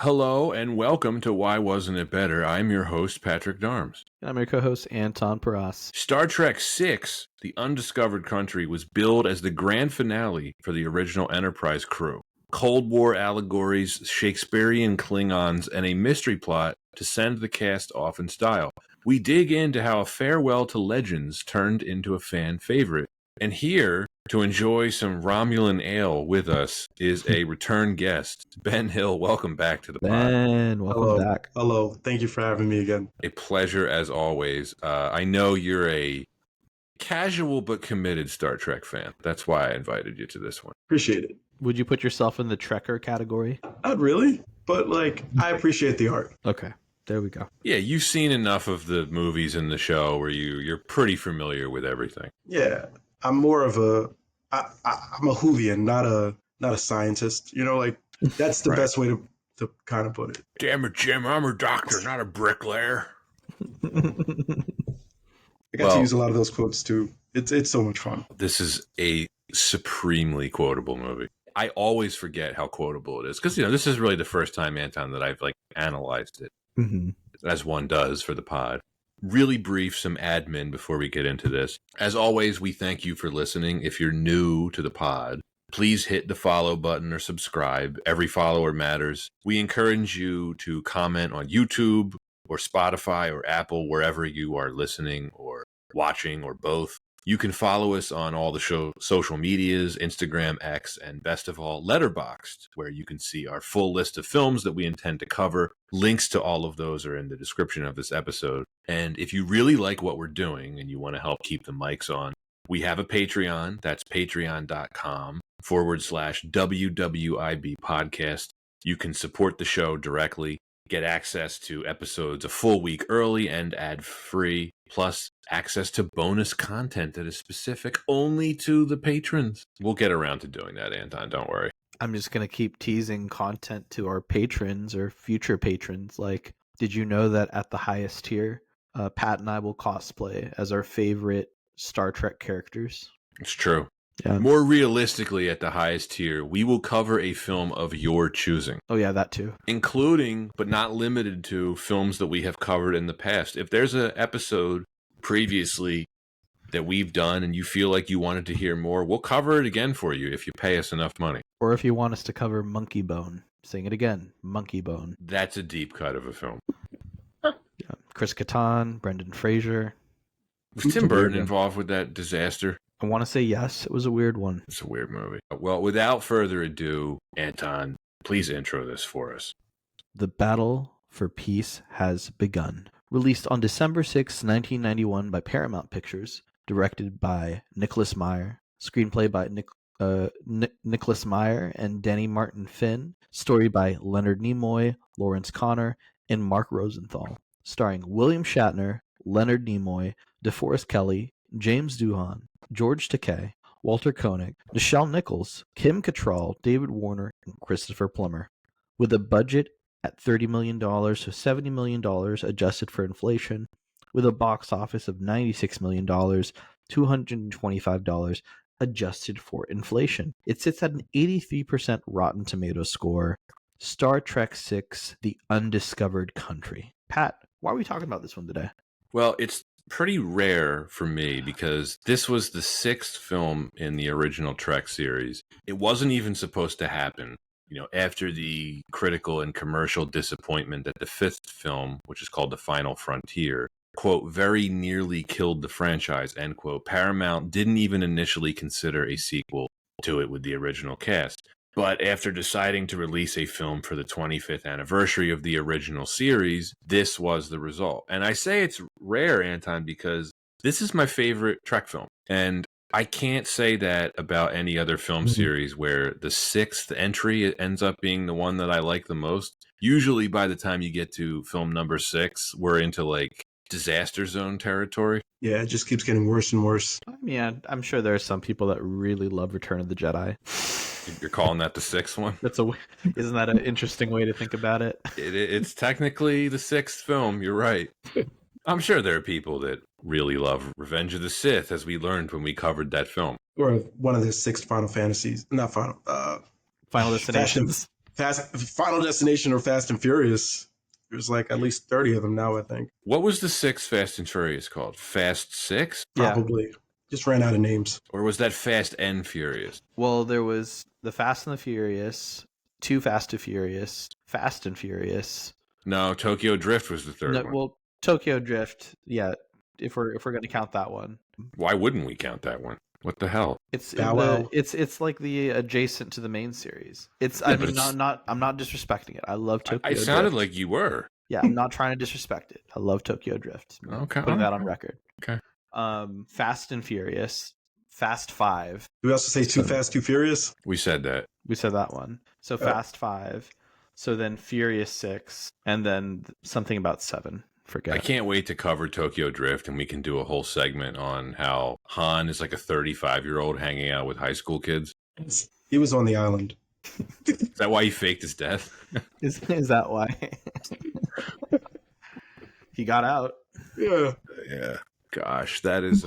Hello and welcome to Why Wasn't It Better? I'm your host, Patrick Darms. And I'm your co-host, Anton Paras. Star Trek VI, The Undiscovered Country, was billed as the grand finale for the original Enterprise crew. Cold War allegories, Shakespearean Klingons, and a mystery plot to send the cast off in style. We dig into how a farewell to legends turned into a fan favorite. And here, to enjoy some Romulan ale with us, is a return guest, Ben Hill. Welcome back to the pod. Ben, welcome back. Hello. Thank you for having me again. A pleasure as always. I know you're a casual but committed Star Trek fan. That's why I invited you to this one. Appreciate it. Would you put yourself in the Trekker category? Not really, but I appreciate the art. Okay, there we go. Yeah, you've seen enough of the movies and the show where you're pretty familiar with everything. Yeah, I'm more of I'm a Whovian, not a scientist. That's the best way to kind of put it. Damn it, Jim, I'm a doctor, not a bricklayer. I got to use a lot of those quotes too. It's so much fun. This is a supremely quotable movie. I always forget how quotable it is because this is really the first time, Anton, that I've analyzed it, as one does for the pod. Really brief, some admin before we get into this. As always, we thank you for listening. If you're new to the pod, please hit the follow button or subscribe. Every follower matters. We encourage you to comment on YouTube or Spotify or Apple, wherever you are listening or watching or both. You can follow us on all the social medias, Instagram, X, and best of all, Letterboxd, where you can see our full list of films that we intend to cover. Links to all of those are in the description of this episode. And if you really like what we're doing and you want to help keep the mics on, we have a Patreon. That's patreon.com/WWIB podcast. You can support the show directly, get access to episodes a full week early and ad-free, plus access to bonus content that is specific only to the patrons. We'll get around to doing that, Anton, don't worry. I'm just going to keep teasing content to our patrons or future patrons. Did you know that at the highest tier, Pat and I will cosplay as our favorite Star Trek characters? It's true. Yeah. More realistically, at the highest tier, we will cover a film of your choosing. Oh, yeah, that too. Including, but not limited to, films that we have covered in the past. If there's an episode previously that we've done and you feel like you wanted to hear more, we'll cover it again for you if you pay us enough money. Or if you want us to cover Monkey Bone. Sing it again, Monkey Bone. That's a deep cut of a film. Yeah. Chris Kattan, Brendan Fraser. Was Tim Burton involved with that disaster? I want to say yes. It was a weird one. It's a weird movie. Well, without further ado, Anton, please intro this for us. The Battle for Peace Has Begun. Released on December 6, 1991 by Paramount Pictures. Directed by Nicholas Meyer. Screenplay by Nicholas Meyer and Danny Martin Finn. Story by Leonard Nimoy, Lawrence Connor, and Mark Rosenthal. Starring William Shatner, Leonard Nimoy, DeForest Kelley, James Doohan, George Takei, Walter Koenig, Nichelle Nichols, Kim Cattrall, David Warner, and Christopher Plummer. With a budget at $30 million to $70 million adjusted for inflation, with a box office of $96 million, $225 adjusted for inflation. It sits at an 83% Rotten Tomatoes score. Star Trek VI, The Undiscovered Country. Pat, why are we talking about this one today? Well, it's pretty rare for me because this was the sixth film in the original Trek series. It wasn't even supposed to happen. After the critical and commercial disappointment that the fifth film, which is called The Final Frontier, quote, very nearly killed the franchise, end quote, Paramount didn't even initially consider a sequel to it with the original cast. But after deciding to release a film for the 25th anniversary of the original series, this was the result. And I say it's rare, Anton, because this is my favorite Trek film. And I can't say that about any other film series where the sixth entry ends up being the one that I like the most. Usually by the time you get to film number 6, we're into disaster zone territory. Yeah, it just keeps getting worse and worse. I mean, I'm sure there are some people that really love Return of the Jedi. You're calling that the sixth one? Isn't that an interesting way to think about it? It's technically the sixth film. You're right. I'm sure there are people that really love Revenge of the Sith, as we learned when we covered that film. Or one of the 6 Final Fantasies. Not Final. Final Destinations. Final Destination or Fast and Furious. There's like at least 30 of them now, I think. What was the sixth Fast and Furious called? Fast Six? Probably. Just ran out of names. Or was that Fast and Furious? Well, there was the Fast and the Furious, Too Fast to Furious, Fast and Furious. No, Tokyo Drift was the third one. Well, Tokyo Drift, yeah. If we're going to count that one, why wouldn't we count that one? What the hell? It's like the adjacent to the main series. I'm not disrespecting it. I love Tokyo Drift. I sounded like you were. Yeah, I'm not trying to disrespect it. I love Tokyo Drift. Okay. Putting that on record. Okay. Fast and Furious, Fast 5. Do we also say Too Fast, Too Furious? We said that. We said that one. So Fast 5. So then Furious 6, and then something about 7. Forget. I can't wait to cover Tokyo Drift, and we can do a whole segment on how Han is like a 35-year-old hanging out with high school kids. He was on the island. Is that why he faked his death? Is that why? He got out. Yeah. Yeah. Gosh, that is...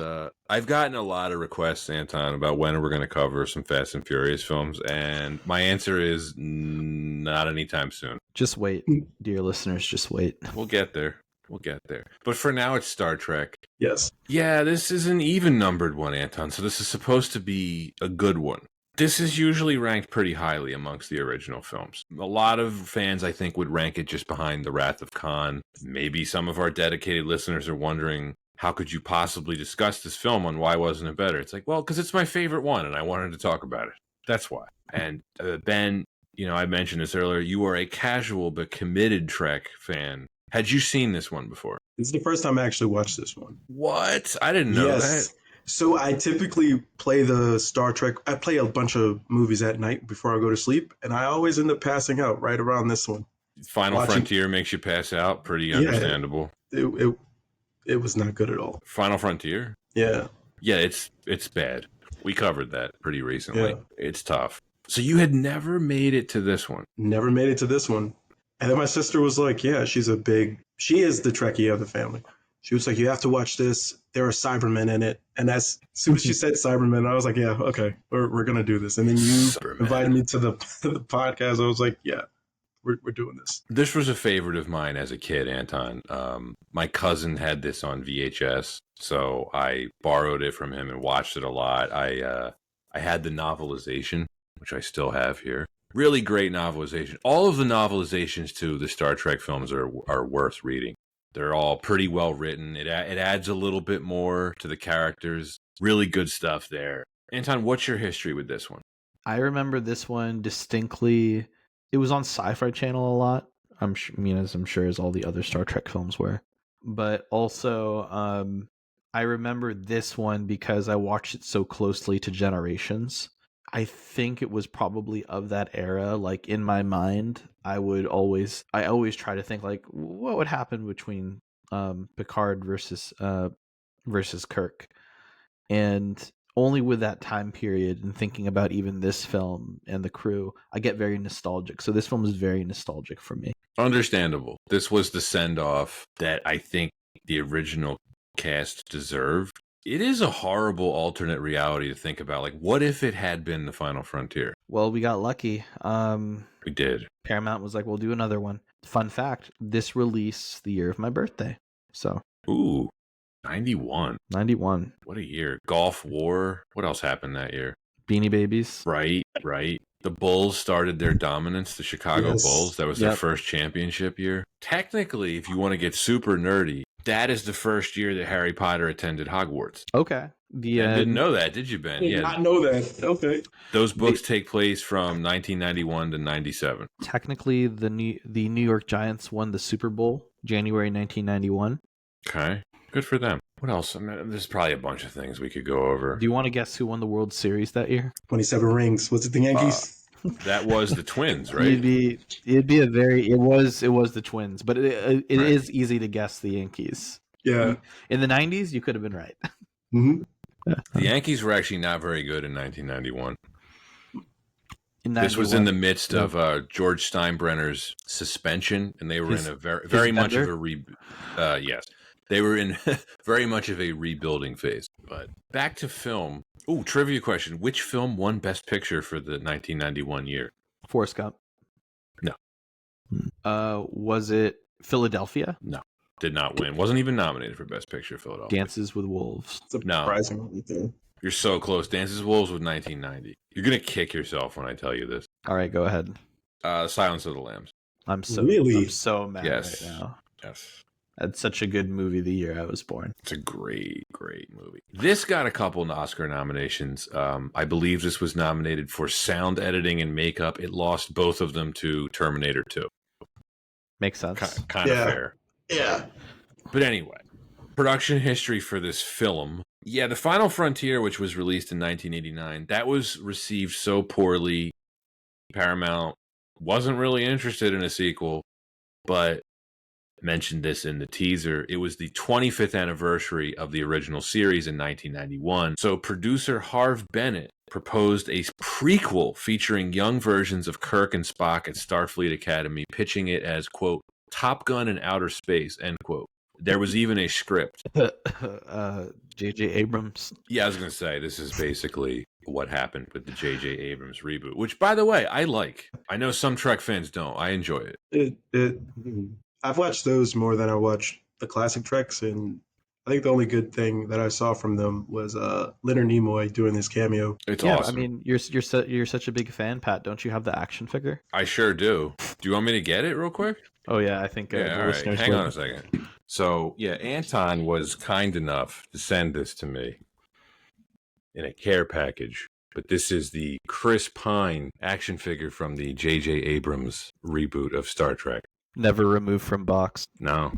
I've gotten a lot of requests, Anton, about when we're going to cover some Fast and Furious films, and my answer is not anytime soon. Just wait, dear listeners, just wait. We'll get there. We'll get there. But for now, it's Star Trek. Yes. Yeah, this is an even-numbered one, Anton, so this is supposed to be a good one. This is usually ranked pretty highly amongst the original films. A lot of fans, I think, would rank it just behind The Wrath of Khan. Maybe some of our dedicated listeners are wondering, how could you possibly discuss this film and why wasn't it better? It's like, well, because it's my favorite one, and I wanted to talk about it. That's why. And Ben, I mentioned this earlier, you are a casual but committed Trek fan. Had you seen this one before? This is the first time I actually watched this one. What? I didn't know that. So I typically play the Star Trek. I play a bunch of movies at night before I go to sleep, and I always end up passing out right around this one. Final Frontier makes you pass out. Pretty understandable. It was not good at all. Final Frontier? Yeah. Yeah, it's bad. We covered that pretty recently. Yeah. It's tough. So you had never made it to this one? Never made it to this one. And then my sister was like, yeah, she is the Trekkie of the family. She was like, you have to watch this. There are Cybermen in it. And as soon as she said Cybermen, I was like, yeah, okay, we're going to do this. And then you invited me to the podcast. I was like, yeah, we're doing this. This was a favorite of mine as a kid, Anton. My cousin had this on VHS, so I borrowed it from him and watched it a lot. I had the novelization, which I still have here. Really great novelization. All of the novelizations to the Star Trek films are worth reading. They're all pretty well written. It adds a little bit more to the characters. Really good stuff there. Anton, what's your history with this one? I remember this one distinctly. It was on Sci-Fi Channel a lot. I'm sure as all the other Star Trek films were. But also, I remember this one because I watched it so closely to Generations. I think it was probably of that era. Like in my mind, I always try to think like, what would happen between Picard versus Kirk, and only with that time period and thinking about even this film and the crew, I get very nostalgic. So this film is very nostalgic for me. Understandable. This was the send-off that I think the original cast deserved. It is a horrible alternate reality to think about. Like, what if it had been the Final Frontier? Well, we got lucky. We did. Paramount was like, we'll do another one. Fun fact, this released the year of my birthday. So. Ooh, 91. 91. What a year. Gulf War. What else happened that year? Beanie Babies. Right. The Bulls started their dominance, the Chicago Bulls. That was their first championship year. Technically, if you want to get super nerdy, that is the first year that Harry Potter attended Hogwarts. Okay. I didn't know that, did you, Ben? I did not know that. Okay. Those books take place from 1991 to 97. Technically, the New York Giants won the Super Bowl January 1991. Okay. Good for them. What else? There's probably a bunch of things we could go over. Do you want to guess who won the World Series that year? 27 rings. Was it the Yankees? That was the Twins, right? It was the Twins, but it is easy to guess the Yankees. Yeah. In the 90s, you could have been right. Mm-hmm. The Yankees were actually not very good in 1991. This 91. was in the midst of George Steinbrenner's suspension, and they were in a very much of a yes. They were in very much of a rebuilding phase. But back to film. Ooh, trivia question. Which film won Best Picture for the 1991 year? Forrest Gump. Was it Philadelphia? No, did not win. Wasn't even nominated for Best Picture. Philadelphia. Dances with Wolves. Surprising right there. You're so close. Dances with Wolves was 1990. You're gonna kick yourself when I tell you this. All right, go ahead. Silence of the Lambs. I'm so mad Yes. right now. Yes. That's such a good movie the year I was born. It's a great, great movie. This got a couple Oscar nominations. I believe this was nominated for sound editing and makeup. It lost both of them to Terminator 2. Makes sense. Kind of fair. Yeah. But anyway, production history for this film. Yeah, The Final Frontier, which was released in 1989, that was received so poorly. Paramount wasn't really interested in a sequel, but mentioned this in the teaser. It was the 25th anniversary of the original series in 1991. So producer Harve Bennett proposed a prequel featuring young versions of Kirk and Spock at Starfleet Academy, pitching it as, quote, Top Gun in outer space, end quote. There was even a script. J.J. Abrams. Yeah, I was going to say, this is basically what happened with the J.J. Abrams reboot, which, by the way, I like. I know some Trek fans don't. I enjoy it. I've watched those more than I watched the classic Treks, and I think the only good thing that I saw from them was Leonard Nimoy doing this cameo. It's awesome. I mean, you're such a big fan, Pat. Don't you have the action figure? I sure do. Do you want me to get it real quick? Oh yeah, I think Yeah, the all right. listeners Hang will. on a second. So, yeah, Anton was kind enough to send this to me in a care package. But this is the Chris Pine action figure from the J.J. Abrams reboot of Star Trek. Never removed from box. No.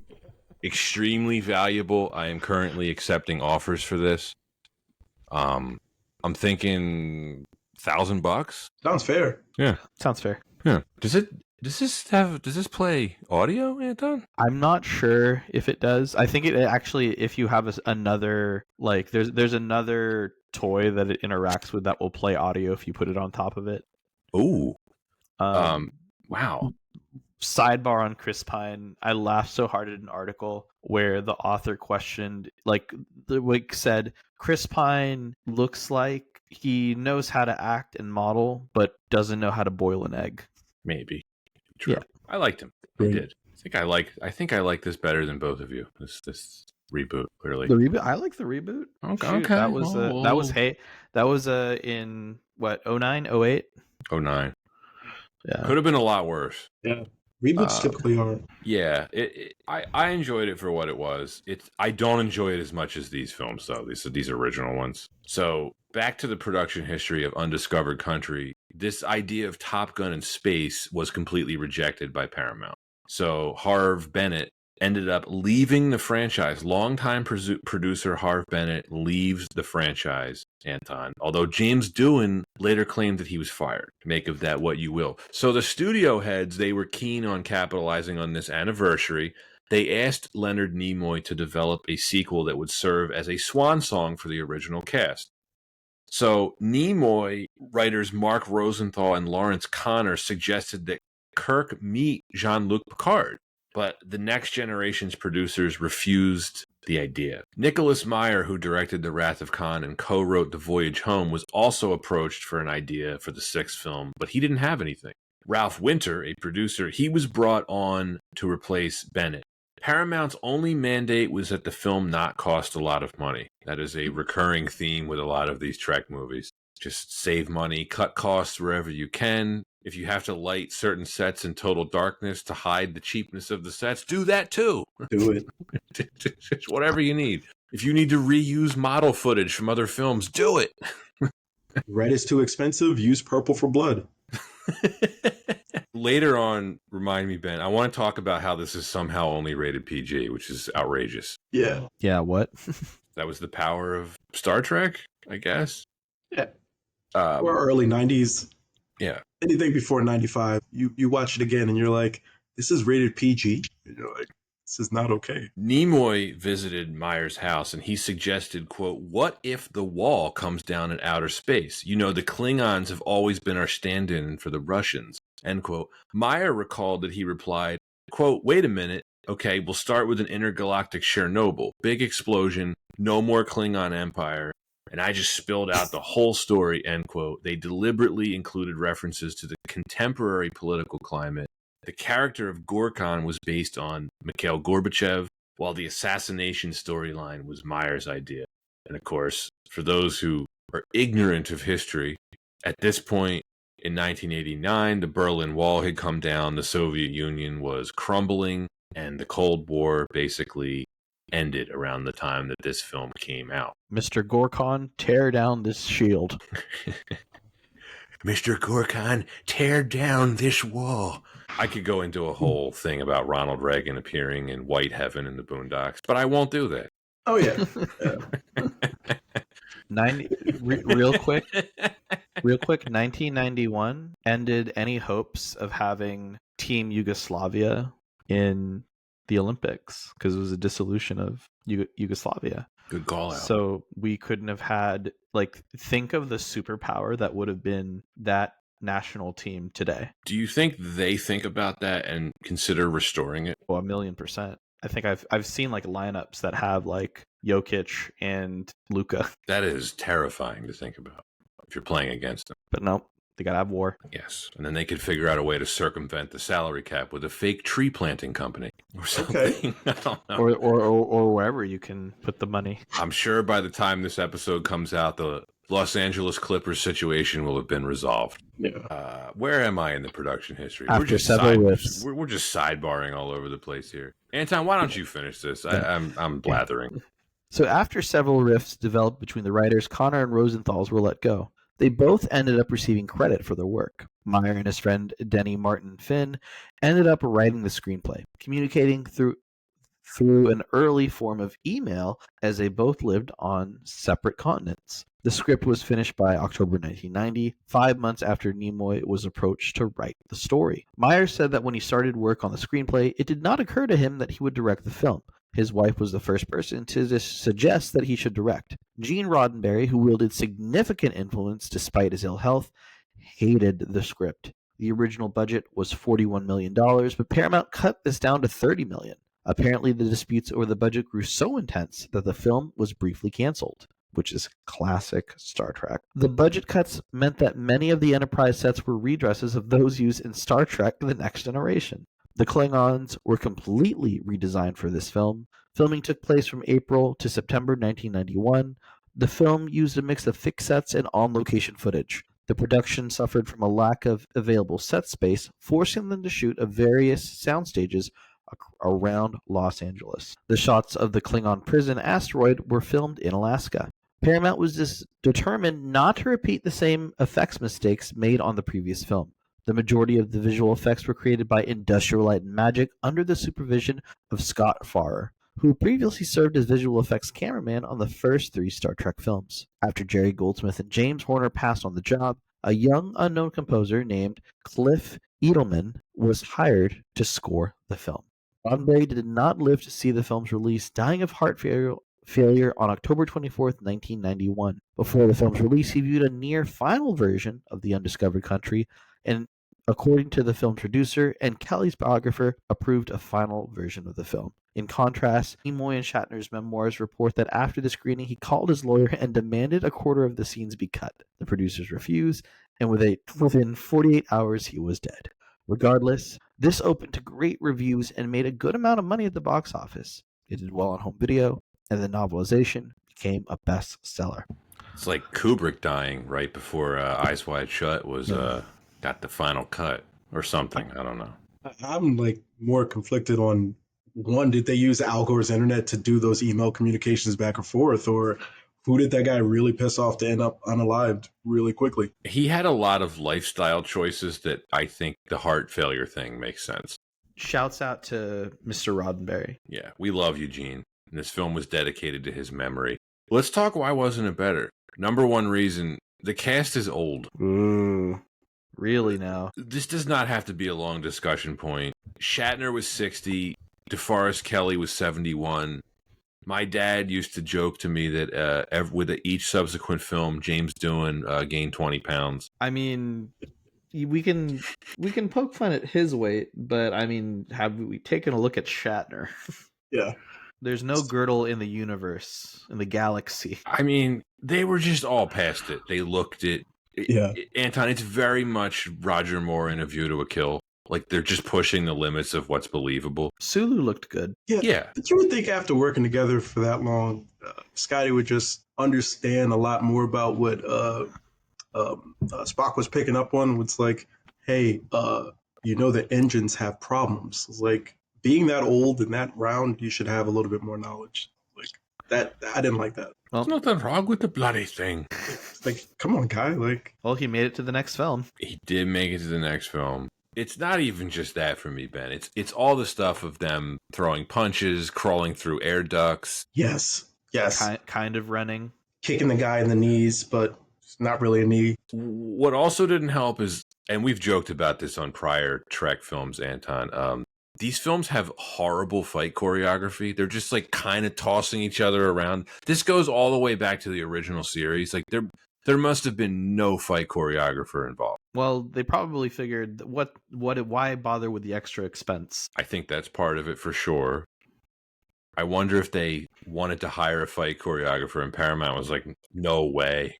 Extremely valuable. I am currently accepting offers for this. I'm thinking $1,000. Sounds fair. Yeah. Sounds fair. Yeah. Does this play audio, Anton? I'm not sure if it does. I think it actually, if you have another, like, there's another toy that it interacts with that will play audio if you put it on top of it. Ooh. Wow. Sidebar on Chris Pine. I laughed so hard at an article where the author questioned, like, said, Chris Pine looks like he knows how to act and model, but doesn't know how to boil an egg. Maybe. True. Yeah. I liked him. I did. I think I like this better than both of you. This reboot, clearly. The reboot. I like the reboot. Okay. Shoot, okay. That was in what, 09, 08? 09. Yeah. Could have been a lot worse. Yeah. Reboots typically aren't. Yeah, I enjoyed it for what it was. I don't enjoy it as much as these films, though. These original ones. So back to the production history of Undiscovered Country. This idea of Top Gun in space was completely rejected by Paramount. So Harve Bennett ended up leaving the franchise. Longtime producer Harve Bennett leaves the franchise, Anton. Although James Doohan later claimed that he was fired. Make of that what you will. So the studio heads, they were keen on capitalizing on this anniversary. They asked Leonard Nimoy to develop a sequel that would serve as a swan song for the original cast. So Nimoy writers Mark Rosenthal and Lawrence Connor suggested that Kirk meet Jean-Luc Picard. But the Next Generation's producers refused the idea. Nicholas Meyer, who directed The Wrath of Khan and co-wrote The Voyage Home, was also approached for an idea for the sixth film, but he didn't have anything. Ralph Winter, a producer, he was brought on to replace Bennett. Paramount's only mandate was that the film not cost a lot of money. That is a recurring theme with a lot of these Trek movies. Just save money, cut costs wherever you can. If you have to light certain sets in total darkness to hide the cheapness of the sets, do that too. Do it. Just whatever you need. If you need to reuse model footage from other films, do it. Red is too expensive. Use purple for blood. Later on, remind me, Ben, I want to talk about how this is somehow only rated PG, which is outrageous. Yeah. Yeah, what? That was the power of Star Trek, I guess. Yeah. Or early 90s. Yeah. Anything before 95, you watch it again and you're like, this is rated PG. And you're like, this is not okay. Nimoy visited Meyer's house and he suggested, quote, what if the wall comes down in outer space? You know, the Klingons have always been our stand-in for the Russians, end quote. Meyer recalled that he replied, quote, wait a minute. Okay, we'll start with an intergalactic Chernobyl. Big explosion, no more Klingon Empire. And I just spilled out the whole story, end quote. They deliberately included references to the contemporary political climate The character of Gorkon was based on Mikhail Gorbachev, while the assassination storyline was Meyer's idea. And of course, for those who are ignorant of history, at this point in 1989, the Berlin Wall had come down, the Soviet Union was crumbling, and the Cold War basically ended around the time that this film came out. Mr. Gorkon, tear down this shield. Mr. Gorkon, tear down this wall. I could go into a whole thing about Ronald Reagan appearing in White Heaven in the Boondocks, but I won't do that. Oh, yeah. Real quick, 1991 ended any hopes of having Team Yugoslavia in the Olympics because it was a dissolution of Yugoslavia. Good call out. So we couldn't have had, like, think of the superpower that would have been that national team today. Do you think they think about that and consider restoring it? Well, 1,000,000%. I think I've seen like lineups that have like Jokic and Luka. That is terrifying to think about if you're playing against them. But no, they gotta have war. Yes, and then they could figure out a way to circumvent the salary cap with a fake tree planting company or something. Okay. I don't know. Or wherever you can put the money. I'm sure by the time this episode comes out, the Los Angeles Clippers situation will have been resolved. Yeah. Where am I in the production history? After several riffs. We're just sidebarring all over the place here. Anton, why don't you finish this? I'm blathering. So after several rifts developed between the writers, Connor and Rosenthal's were let go. They both ended up receiving credit for their work. Meyer and his friend Denny Martin Finn ended up writing the screenplay, communicating through an early form of email as they both lived on separate continents. The script was finished by October 1990, 5 months after Nimoy was approached to write the story. Meyer said that when he started work on the screenplay, it did not occur to him that he would direct the film. His wife was the first person to suggest that he should direct. Gene Roddenberry, who wielded significant influence despite his ill health, hated the script. The original budget was $41 million, but Paramount cut this down to $30 million. Apparently, the disputes over the budget grew so intense that the film was briefly canceled, which is classic Star Trek. The budget cuts meant that many of the Enterprise sets were redresses of those used in Star Trek The Next Generation. The Klingons were completely redesigned for this film. Filming took place from April to September 1991. The film used a mix of fixed sets and on-location footage. The production suffered from a lack of available set space, forcing them to shoot at various sound stages around Los Angeles. The shots of the Klingon prison asteroid were filmed in Alaska. Paramount was determined not to repeat the same effects mistakes made on the previous film. The majority of the visual effects were created by Industrial Light and Magic under the supervision of Scott Farrer, who previously served as visual effects cameraman on the first 3 Star Trek films. After Jerry Goldsmith and James Horner passed on the job, a young unknown composer named Cliff Edelman was hired to score the film. Roddenberry did not live to see the film's release, dying of heart failure on October 24th, 1991. Before the film's release, he viewed a near final version of The Undiscovered Country, and according to the film's producer and Kelly's biographer, approved a final version of the film. In contrast, Nimoy and Shatner's memoirs report that after the screening, he called his lawyer and demanded a quarter of the scenes be cut. The producers refused, and within 48 hours, he was dead. Regardless, this opened to great reviews and made a good amount of money at the box office. It did well on home video, and the novelization became a bestseller. It's like Kubrick dying right before Eyes Wide Shut was got the final cut or something. I don't know. I'm like more conflicted on, one, did they use Al Gore's internet to do those email communications back and forth, or who did that guy really piss off to end up unalived really quickly? He had a lot of lifestyle choices that I think the heart failure thing makes sense. Shouts out to Mr. Roddenberry. Yeah, we love Eugene. And this film was dedicated to his memory. Let's talk why wasn't it better? Number one reason, the cast is old. Ooh, really now? This does not have to be a long discussion point. Shatner was 60. DeForest Kelley was 71. My dad used to joke to me that with each subsequent film, James Doohan gained 20 pounds. I mean, we can poke fun at his weight, but I mean, have we taken a look at Shatner? Yeah. There's no girdle in the universe, in the galaxy. I mean, they were just all past it. They looked it. Yeah. Anton, it's very much Roger Moore in A View to a Kill. Like they're just pushing the limits of what's believable. Sulu looked good. Yeah. But you would think after working together for that long, Scotty would just understand a lot more about what Spock was picking up on. It's like, hey, the engines have problems. It's like, being that old and that round, you should have a little bit more knowledge. Like that, I didn't like that. Well, There's nothing wrong with the bloody thing. It's like, come on, guy. Like, well, he made it to the next film. He did make it to the next film. It's not even just that for me, Ben. It's all the stuff of them throwing punches, crawling through air ducts. yes, Kind of running. kicking the guy in the knees, but it's not really a knee. What also didn't help is, and we've joked about this on prior Trek films, Anton, these films have horrible fight choreography. They're just like kind of tossing each other around. This goes all the way back to the original series. Like there must have been no fight choreographer involved. Well, they probably figured why bother with the extra expense? I think that's part of it for sure. I wonder if they wanted to hire a fight choreographer and Paramount was like, no way.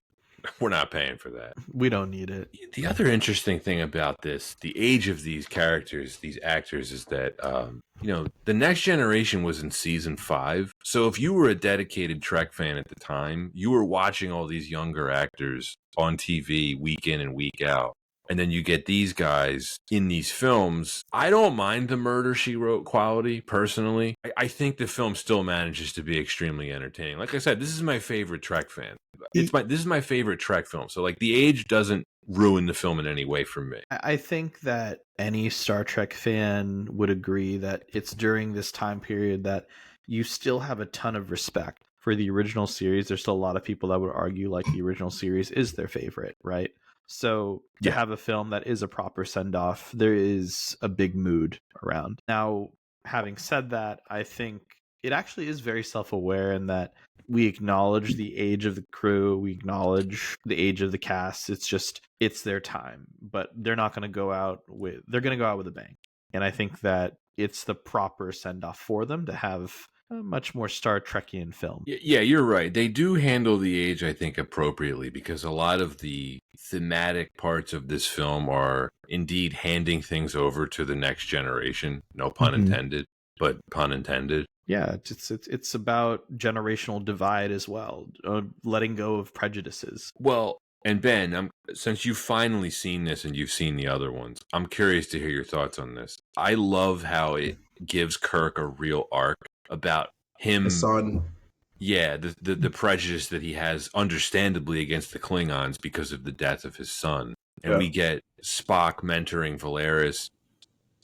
We're not paying for that. We don't need it. The other interesting thing about this, the age of these characters, these actors, is that, the Next Generation was in season 5. So if you were a dedicated Trek fan at the time, you were watching all these younger actors on TV week in and week out. And then you get these guys in these films. I don't mind the Murder, She Wrote quality, personally. I think the film still manages to be extremely entertaining. Like I said, this is my favorite Trek fan. This is my favorite Trek film. So, like, the age doesn't ruin the film in any way for me. I think that any Star Trek fan would agree that it's during this time period that you still have a ton of respect for the original series. There's still a lot of people that would argue like the original series is their favorite, right? So to have a film that is a proper send-off, there is a big mood around. Now, having said that, I think it actually is very self-aware in that we acknowledge the age of the crew, we acknowledge the age of the cast. It's their time, but they're not going to go out with a bang. And I think that it's the proper send-off for them to have a much more Star Trekian film. Yeah, you're right. They do handle the age, I think, appropriately because a lot of the thematic parts of this film are indeed handing things over to the next generation. No pun intended, but pun intended. Yeah, it's about generational divide as well, letting go of prejudices. Well, and Ben, since you've finally seen this and you've seen the other ones, I'm curious to hear your thoughts on this. I love how it gives Kirk a real arc about him. His son. Yeah, the prejudice that he has, understandably, against the Klingons because of the death of his son. And we get Spock mentoring Valeris,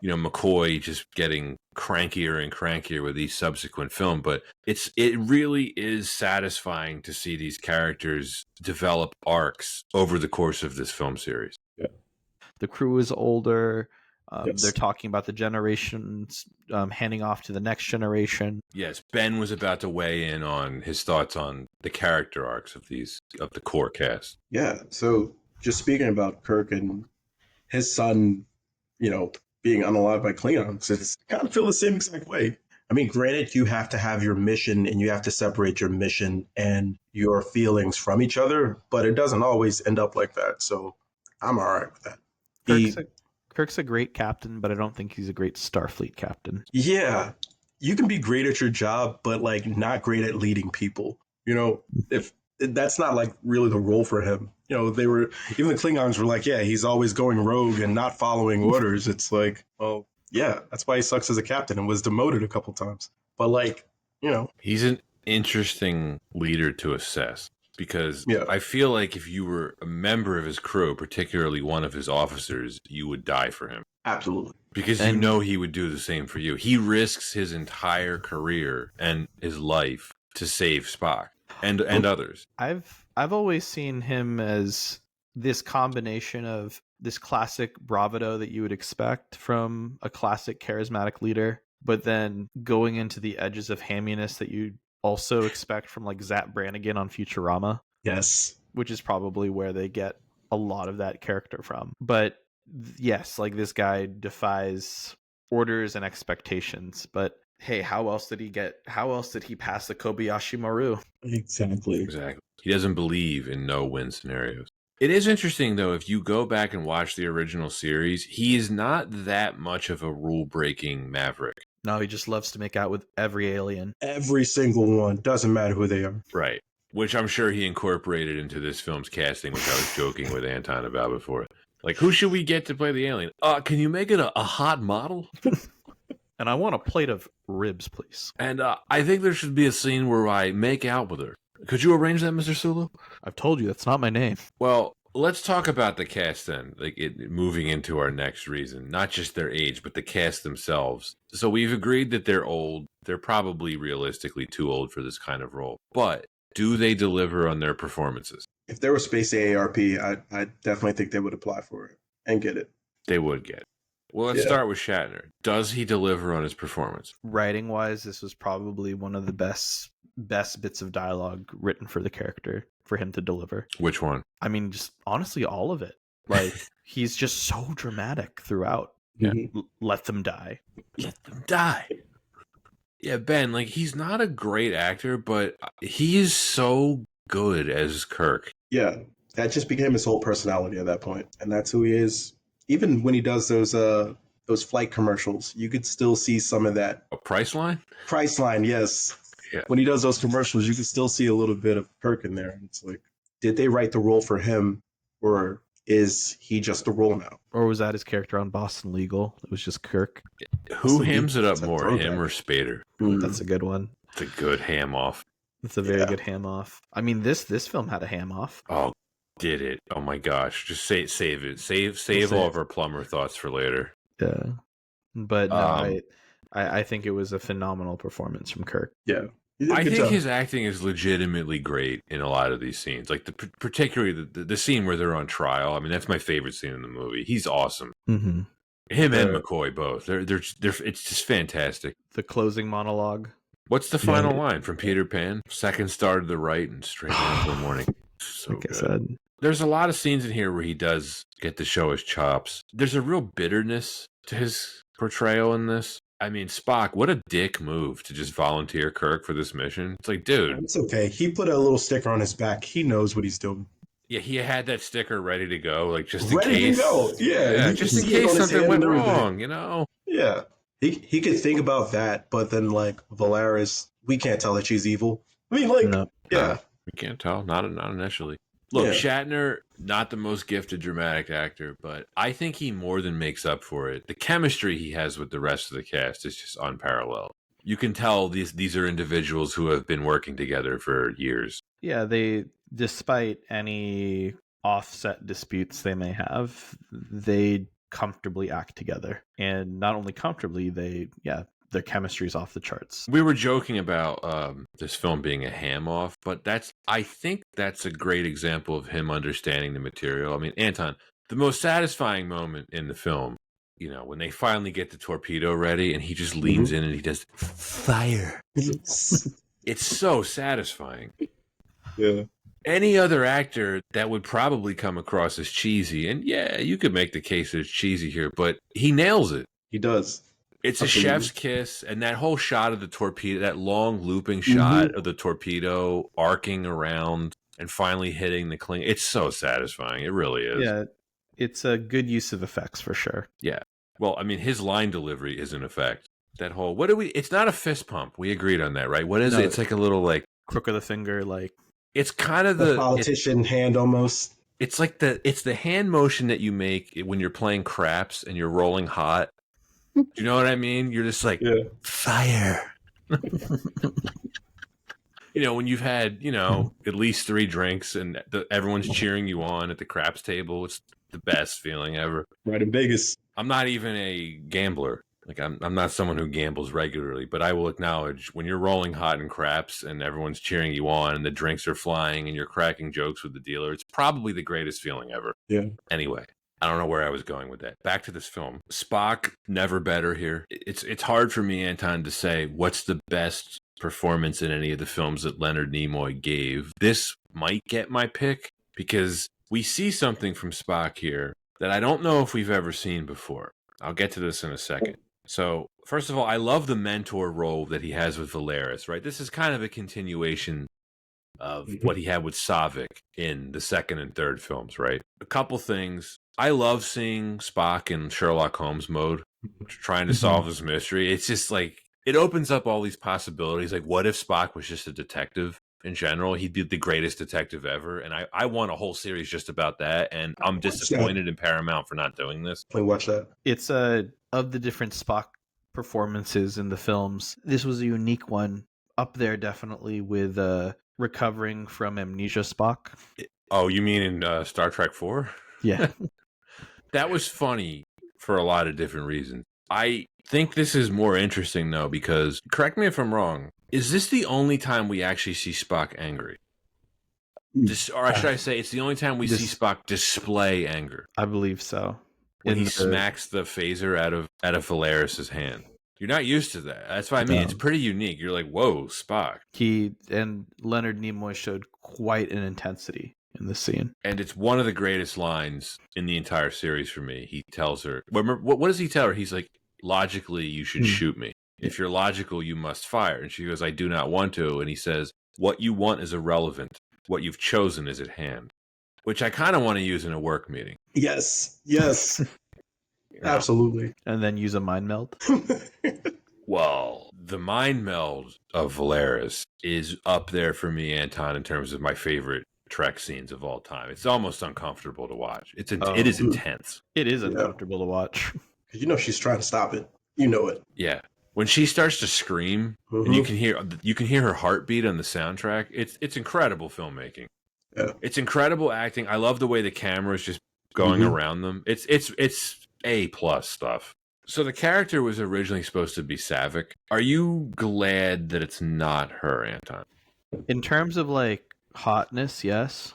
McCoy just getting crankier and crankier with each subsequent film. But it really is satisfying to see these characters develop arcs over the course of this film series. Yeah. The crew is older. They're talking about the generations handing off to the next generation. Yes, Ben was about to weigh in on his thoughts on the character arcs of the core cast. Yeah. So just speaking about Kirk and his son, being unalive by Klingons, it's kind of feel the same exact way. I mean, granted, you have to have your mission and you have to separate your mission and your feelings from each other, but it doesn't always end up like that. So I'm all right with that. Kirk's a great captain, but I don't think he's a great Starfleet captain. Yeah, you can be great at your job, but like not great at leading people. If that's not like really the role for him. Even the Klingons were like, yeah, he's always going rogue and not following orders. It's like, well, yeah, that's why he sucks as a captain and was demoted a couple times. But he's an interesting leader to assess. Because I feel like if you were a member of his crew, particularly one of his officers, you would die for him. Absolutely. Because he would do the same for you. He risks his entire career and his life to save Spock and others. I've always seen him as this combination of this classic bravado that you would expect from a classic charismatic leader, but then going into the edges of hamminess that you also expect from like Zap Brannigan on Futurama. Yes. Which is probably where they get a lot of that character from. But yes, like this guy defies orders and expectations. But hey, how else did he pass the Kobayashi Maru? Exactly. He doesn't believe in no-win scenarios. It is interesting, though, if you go back and watch the original series, he is not that much of a rule-breaking maverick. No, he just loves to make out with every alien. Every single one. Doesn't matter who they are. Right. Which I'm sure he incorporated into this film's casting, which I was joking with Anton about before. Like, who should we get to play the alien? Can you make it a hot model? And I want a plate of ribs, please. And I think there should be a scene where I make out with her. Could you arrange that, Mr. Sulu? I've told you that's not my name. Well, let's talk about the cast then, moving into our next reason. Not just their age, but the cast themselves. So we've agreed that they're old. They're probably realistically too old for this kind of role. But do they deliver on their performances? If there was Space AARP, I definitely think they would apply for it and get it. They would get it. Well, let's start with Shatner. Does he deliver on his performance? Writing-wise, this was probably one of the best bits of dialogue written for the character for him to deliver. Which one? I mean, just honestly, all of it. Like, he's just so dramatic throughout. Yeah. Let them die. Let them die. Yeah, Ben, like, he's not a great actor, but he is so good as Kirk. Yeah, that just became his whole personality at that point, and that's who he is. Even when he does those flight commercials, you could still see some of that. A Priceline? Priceline, yes. Yeah. When he does those commercials, you can still see a little bit of Kirk in there. It's like, did they write the role for him, or is he just the role now? Or was that his character on Boston Legal? It was just Kirk. Who hams it up more, him or Spader? That's a good one. It's a good ham off. It's a very good ham off. I mean, this film had a ham off. Oh, did it? Oh my gosh! Just save it. Save all of our plumber thoughts for later. Yeah, but no, I think it was a phenomenal performance from Kirk. Yeah, I think his acting is legitimately great in a lot of these scenes. Like particularly the scene where they're on trial. I mean, that's my favorite scene in the movie. He's awesome. Mm-hmm. Him and McCoy both. They're it's just fantastic. The closing monologue. What's the final line from Peter Pan? Second star to the right and straight down to the morning. So like good. I said. There's a lot of scenes in here where he does get to show his chops. There's a real bitterness to his portrayal in this. I mean, Spock, what a dick move to just volunteer Kirk for this mission. It's like, dude. It's okay. He put a little sticker on his back. He knows what he's doing. Yeah, he had that sticker ready to go, like just in ready case. To go. Yeah, just in case something went wrong, you know? Yeah. He could think about that, but then, like, Valeris, we can't tell that she's evil. I mean, like, yeah. We can't tell. Not initially. Look, Shatner, not the most gifted dramatic actor, but I think he more than makes up for it. The chemistry he has with the rest of the cast is just unparalleled. You can tell these are individuals who have been working together for years. Yeah, they, despite any offset disputes they may have, they comfortably act together. And not only comfortably, their chemistry's off the charts. We were joking about this film being a ham off, but I think that's a great example of him understanding the material. I mean, Anton, the most satisfying moment in the film, you know, when they finally get the torpedo ready and he just leans in and he does fire. It's so satisfying. Yeah. Any other actor that would probably come across as cheesy, and yeah, you could make the case that it's cheesy here, but he nails it. He does. It's a chef's kiss, and that whole shot of the torpedo, that long looping shot of the torpedo arcing around and finally hitting the cling. It's so satisfying. It really is. Yeah, it's a good use of effects for sure. Yeah. Well, I mean, his line delivery is in effect. That whole, it's not a fist pump. We agreed on that, right? What is it? It's like a little, like, crook of the finger, like. It's kind of the politician hand almost. It's like it's the hand motion that you make when you're playing craps and you're rolling hot. Do you know what I mean? You're just like, fire. You know, when you've had, at least 3 drinks and everyone's cheering you on at the craps table, it's the best feeling ever. Right in Vegas. I'm not even a gambler. Like, I'm not someone who gambles regularly, but I will acknowledge when you're rolling hot in craps and everyone's cheering you on and the drinks are flying and you're cracking jokes with the dealer, it's probably the greatest feeling ever. Yeah. Anyway. I don't know where I was going with that. Back to this film. Spock, never better here. It's hard for me, Anton, to say what's the best performance in any of the films that Leonard Nimoy gave. This might get my pick because we see something from Spock here that I don't know if we've ever seen before. I'll get to this in a second. So, first of all, I love the mentor role that he has with Valeris, right? This is kind of a continuation of what he had with Saavik in the second and third films, right? A couple things. I love seeing Spock in Sherlock Holmes mode, trying to solve this mystery. It's just like, it opens up all these possibilities. Like, what if Spock was just a detective in general? He'd be the greatest detective ever. And I want a whole series just about that. And I'm disappointed in Paramount for not doing this. Play watch that. It's of the different Spock performances in the films, this was a unique one, up there definitely with recovering from amnesia Spock. Oh, you mean in Star Trek 4? Yeah. That was funny for a lot of different reasons. I think this is more interesting, though, because, correct me if I'm wrong, is this the only time we actually see Spock angry? Or should I say, it's the only time we see Spock display anger? I believe so. When he smacks the phaser out of Valeris's hand. You're not used to that. That's what I mean. It's pretty unique. You're like, whoa, Spock. He and Leonard Nimoy showed quite an intensity in this scene. And it's one of the greatest lines in the entire series for me. He tells her, what does he tell her? He's like, logically, you should shoot me. If you're logical, you must fire. And she goes, I do not want to. And he says, what you want is irrelevant. What you've chosen is at hand. Which I kind of want to use in a work meeting. Yes. Absolutely. And then use a mind meld. Well, the mind meld of Valeris is up there for me, Anton, in terms of my favorite Trek scenes of all time. It's almost uncomfortable to watch. It is intense. It is uncomfortable to watch. You know she's trying to stop it. You know it. Yeah. When she starts to scream, and you can hear her heartbeat on the soundtrack, it's incredible filmmaking. Yeah. It's incredible acting. I love the way the camera is just going around them. It's A+ stuff. So the character was originally supposed to be Saavik. Are you glad that it's not her, Anton? In terms of like hotness, yes.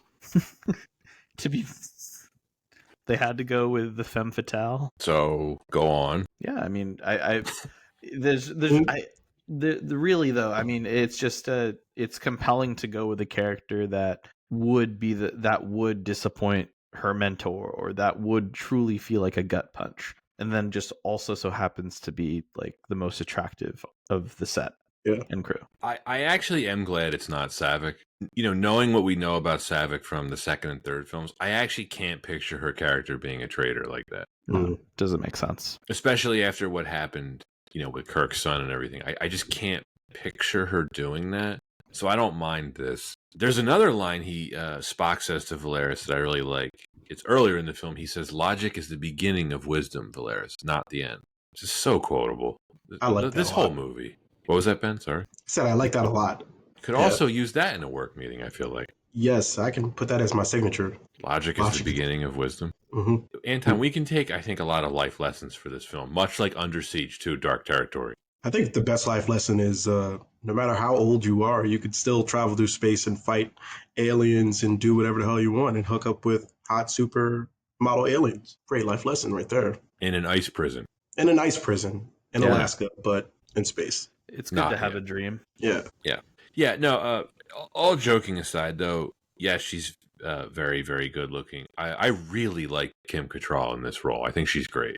They had to go with the femme fatale. So go on. Yeah, I mean, really though, I mean, it's just it's compelling to go with a character that would be that would disappoint her mentor, or that would truly feel like a gut punch, and then just also so happens to be like the most attractive of the set and crew. I actually am glad it's not Saavik. You know, knowing what we know about Saavik from the second and third films, I actually can't picture her character being a traitor like that. Doesn't make sense, especially after what happened, you know, with Kirk's son and everything. I just can't picture her doing that. So I don't mind this. There's another line Spock says to Valeris that I really like. It's earlier in the film. He says, "Logic is the beginning of wisdom, Valeris, not the end." It's just so quotable. I like this whole movie. What was that, Ben? Sorry. I said I like that a lot. Could also use that in a work meeting, I feel like. Yes, I can put that as my signature. Logic is the beginning of wisdom. Anton, we can take, I think, a lot of life lessons for this film, much like Under Siege 2, Dark Territory. I think the best life lesson is no matter how old you are, you could still travel through space and fight aliens and do whatever the hell you want and hook up with hot super model aliens. Great life lesson right there. In an ice prison. In an ice prison in Alaska, but in space. It's good to have a dream. Yeah, no, all joking aside, though, yeah, she's very, very good looking. I really like Kim Cattrall in this role. I think she's great.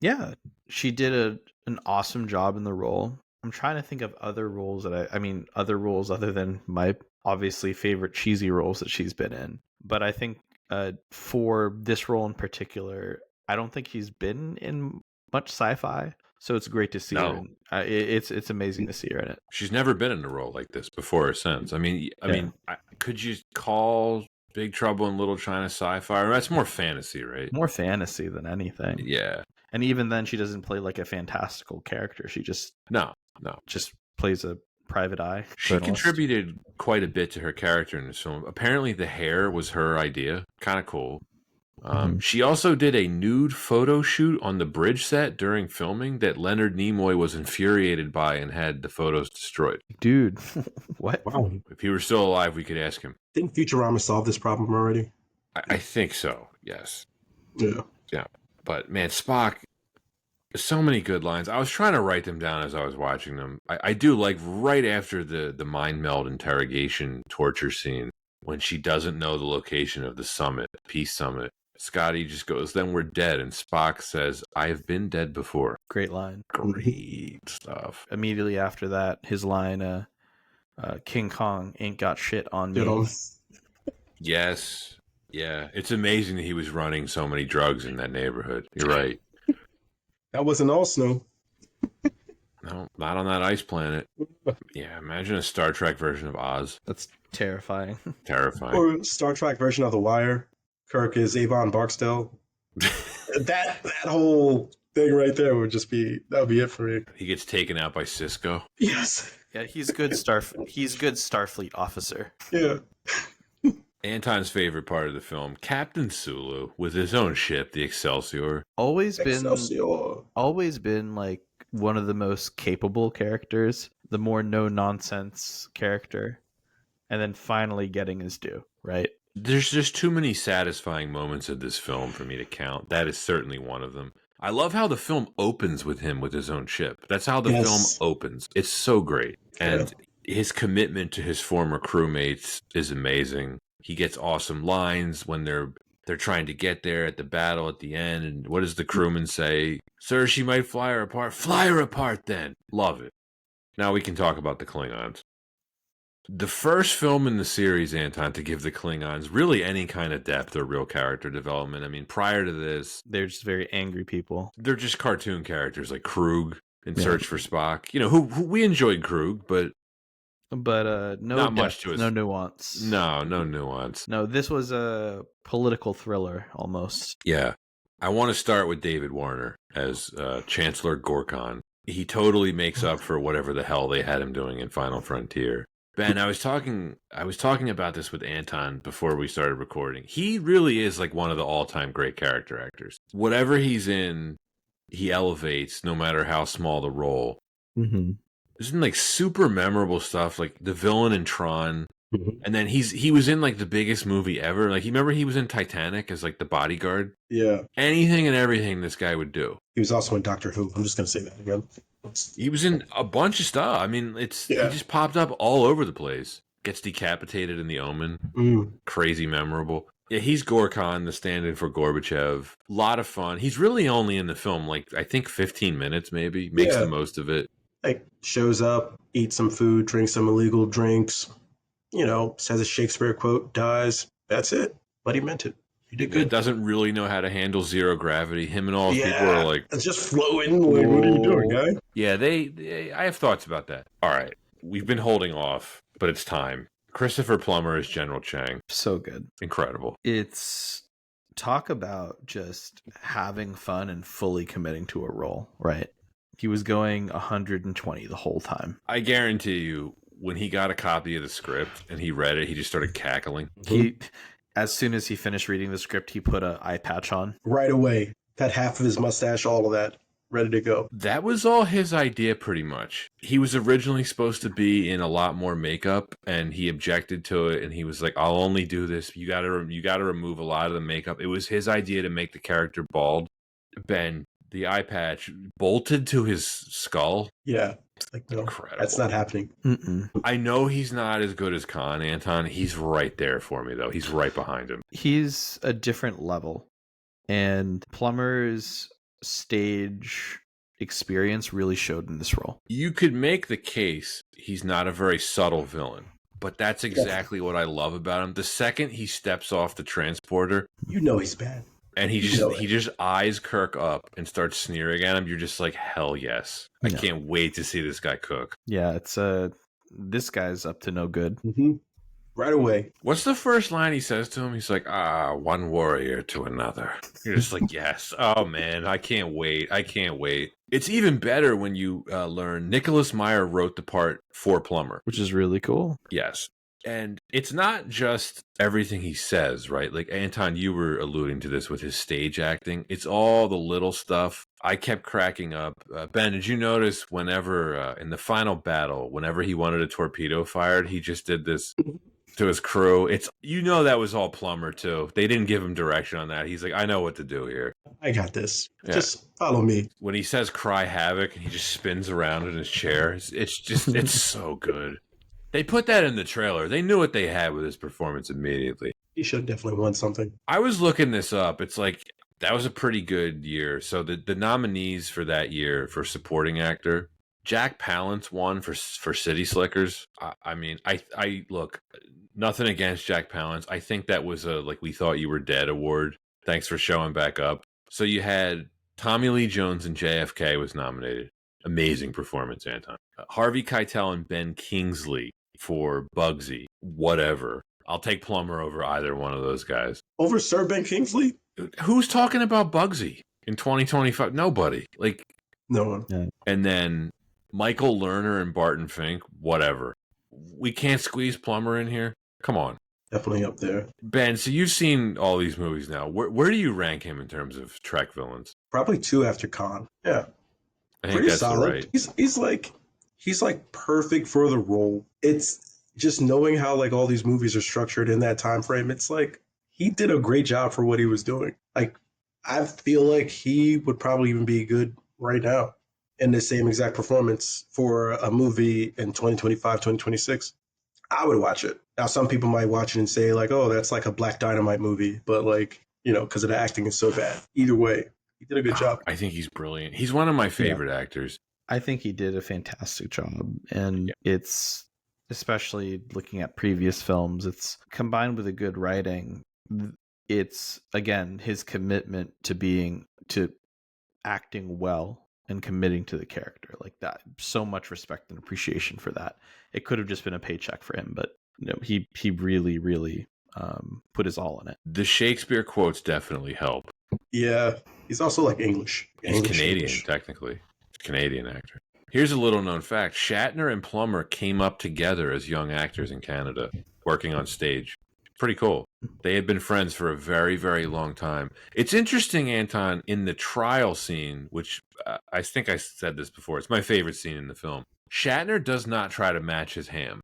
Yeah, she did an awesome job in the role. I'm trying to think of other roles other roles other than my obviously favorite cheesy roles that she's been in. But I think for this role in particular, I don't think she's been in much sci-fi. So it's great to see her. It's amazing to see her in it. She's never been in a role like this before or since. I mean, could you call Big Trouble in Little China sci-fi? That's more fantasy, right? More fantasy than anything. Yeah. And even then, she doesn't play like a fantastical character. She just just plays a private eye. She contributed quite a bit to her character in this film. Apparently, the hair was her idea. Kind of cool. She also did a nude photo shoot on the bridge set during filming that Leonard Nimoy was infuriated by and had the photos destroyed. Dude, what? Wow. If he were still alive, we could ask him. Didn't Futurama solve this problem already? I think so, yes. Yeah. But, man, Spock, so many good lines. I was trying to write them down as I was watching them. I do like right after the mind meld interrogation torture scene, when she doesn't know the location of the summit, Peace Summit. Scotty just goes, "Then we're dead." And Spock says, "I have been dead before." Great line. Great stuff. Immediately after that, his line, King Kong ain't got shit on Get me. on. Yes. Yeah. It's amazing that he was running so many drugs in that neighborhood. You're right. That wasn't all snow. No, not on that ice planet. Yeah, imagine a Star Trek version of Oz. That's terrifying. Terrifying. Or Star Trek version of The Wire. Kirk is Avon Barksdale. that whole thing right there would be it for me. He gets taken out by Cisco. Yes. Yeah, he's good Starfleet officer. Yeah. Anton's favorite part of the film, Captain Sulu with his own ship, the Excelsior. Always Excelsior. been like one of the most capable characters, the more no nonsense character, and then finally getting his due, right? There's just too many satisfying moments of this film for me to count. That is certainly one of them. I love how the film opens with him with his own ship. That's how the film opens. It's so great. And his commitment to his former crewmates is amazing. He gets awesome lines when they're trying to get there at the battle at the end. And what does the crewman say? Sir, she might fly her apart. Fly her apart then. Love it. Now we can talk about the Klingons. The first film in the series, Anton, to give the Klingons really any kind of depth or real character development. I mean, prior to this, They're just very angry people. they're just cartoon characters like Krug in Search for Spock. You know, who we enjoyed Krug, but no not much depth, to us. no nuance. No nuance. No, this was a political thriller almost. Yeah. I want to start with David Warner as Chancellor Gorkon. He totally makes up for whatever the hell they had him doing in Final Frontier. Ben, I was talking about this with Anton before we started recording. He really is like one of the all-time great character actors. Whatever he's in, he elevates no matter how small the role. Mm-hmm. There's been like super memorable stuff, like the villain in Tron. Mm-hmm. And then he was in like the biggest movie ever. Like, you remember he was in Titanic as like the bodyguard? Yeah. Anything and everything this guy would do. He was also in Doctor Who. I'm just going to say that again. He was in a bunch of stuff. I mean, he just popped up all over the place. Gets decapitated in The Omen. Crazy memorable. Yeah, he's Gorkon, the stand-in for Gorbachev. A lot of fun. He's really only in the film, like, I think 15 minutes maybe. Makes the most of it. Like, shows up, eats some food, drinks some illegal drinks, you know, says a Shakespeare quote, dies. That's it. But he meant it. He did good. Doesn't really know how to handle zero gravity. Him and all people are like... It's just flowing. Like, what are you doing, guy? Yeah, I have thoughts about that. All right. We've been holding off, but it's time. Christopher Plummer is General Chang. So good. Incredible. It's talk about just having fun and fully committing to a role, right? He was going 120 the whole time. I guarantee you, when he got a copy of the script and he read it, he just started cackling. As soon as he finished reading the script, he put an eye patch on. Right away. Cut half of his mustache, all of that. Ready to go. That was all his idea, pretty much. He was originally supposed to be in a lot more makeup, and he objected to it, and he was like, I'll only do this. You gotta remove a lot of the makeup. It was his idea to make the character bald. Ben, the eye patch bolted to his skull. Yeah. Like, no, incredible. That's not happening. Mm-mm. I know he's not as good as Khan, Anton. He's right there for me, though. He's right behind him. He's a different level. And Plummer's stage experience really showed in this role. You could make the case he's not a very subtle villain, but that's exactly what I love about him. The second he steps off the transporter, you know he's bad. And he just eyes Kirk up and starts sneering at him. You're just like, hell yes. I can't wait to see this guy cook. Yeah, it's this guy's up to no good. Mm-hmm. Right away. What's the first line he says to him? He's like, one warrior to another. You're just like, yes. Oh, man, I can't wait. It's even better when you learn Nicholas Meyer wrote the part for Plummer. Which is really cool. Yes. And it's not just everything he says, right? Like, Anton, you were alluding to this with his stage acting. It's all the little stuff. I kept cracking up. Ben, did you notice whenever, in the final battle, whenever he wanted a torpedo fired, he just did this to his crew? That was all Plummer, too. They didn't give him direction on that. He's like, I know what to do here. I got this. Yeah. Just follow me. When he says cry havoc, and he just spins around in his chair, it's so good. They put that in the trailer. They knew what they had with his performance immediately. He should have definitely won something. I was looking this up. It's like, that was a pretty good year. So the nominees for that year for supporting actor, Jack Palance won for City Slickers. I mean, I look, nothing against Jack Palance. I think that was a like we thought you were dead award. Thanks for showing back up. So you had Tommy Lee Jones and JFK was nominated. Amazing performance, Anton. Harvey Keitel and Ben Kingsley for Bugsy. Whatever. I'll take Plummer over either one of those guys. Over Sir Ben Kingsley? Who's talking about Bugsy in 2025? Nobody. Like, no one. Yeah. And then Michael Lerner and Barton Fink, whatever. We can't squeeze Plummer in here? Come on. Definitely up there. Ben, so you've seen all these movies now. Where do you rank him in terms of Trek villains? Probably 2 after Khan. Yeah. I think Pretty that's solid. Right. He's like perfect for the role. It's just knowing how like all these movies are structured in that time frame. It's like he did a great job for what he was doing. Like I feel like he would probably even be good right now in the same exact performance for a movie in 2025, 2026. I would watch it. Now, some people might watch it and say like, oh, that's like a Black Dynamite movie. But like, because the acting is so bad. Either way, he did a good job. I think he's brilliant. He's one of my favorite actors. I think he did a fantastic job. And it's, especially looking at previous films, it's combined with a good writing. It's, again, his commitment to acting well and committing to the character like that. So much respect and appreciation for that. It could have just been a paycheck for him, but he really, really put his all in it. The Shakespeare quotes definitely help. Yeah, he's also like English. He's Canadian, technically. Canadian actor. Here's a little known fact. Shatner and Plummer came up together as young actors in Canada, working on stage. Pretty cool. They had been friends for a very, very long time. It's interesting, Anton, in the trial scene, which I think I said this before, it's my favorite scene in the film. Shatner does not try to match his ham.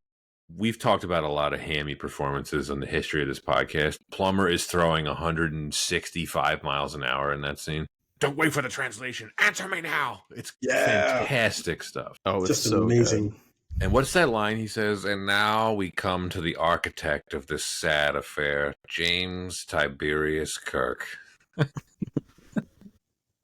We've talked about a lot of hammy performances on the history of this podcast. Plummer is throwing 165 miles an hour in that scene. Don't wait for the translation. Answer me now. It's fantastic stuff. Oh, it's just so amazing. Good. And what's that line he says? And now we come to the architect of this sad affair, James Tiberius Kirk.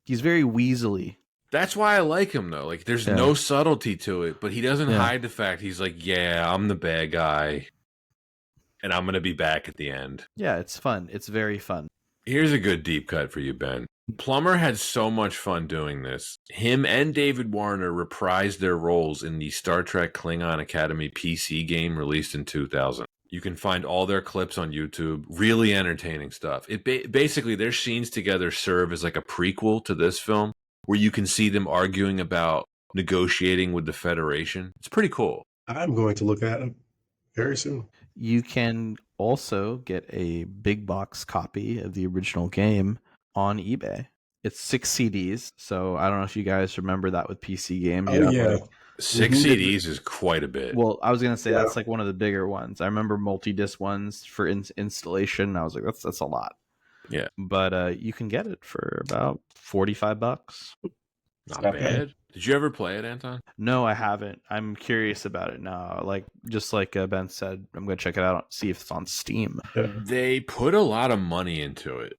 He's very weaselly. That's why I like him, though. Like, there's no subtlety to it, but he doesn't hide the fact he's like, yeah, I'm the bad guy, and I'm going to be back at the end. Yeah, it's fun. It's very fun. Here's a good deep cut for you, Ben. Plummer had so much fun doing this. Him and David Warner reprised their roles in the Star Trek Klingon Academy PC game released in 2000. You can find all their clips on YouTube. Really entertaining stuff. It basically, their scenes together serve as like a prequel to this film, where you can see them arguing about negotiating with the Federation. It's pretty cool. I'm going to look at it very soon. You can also get a big box copy of the original game on eBay. It's 6 CDs, so I don't know if you guys remember that with PC games. Oh, yeah. Like, 6 CDs is quite a bit. Well, I was going to say that's like one of the bigger ones. I remember multi-disc ones for installation. I was like, that's a lot. Yeah. But you can get it for about $45. Not bad. Did you ever play it, Anton? No, I haven't. I'm curious about it now. Like, just like Ben said, I'm going to check it out, see if it's on Steam. They put a lot of money into it.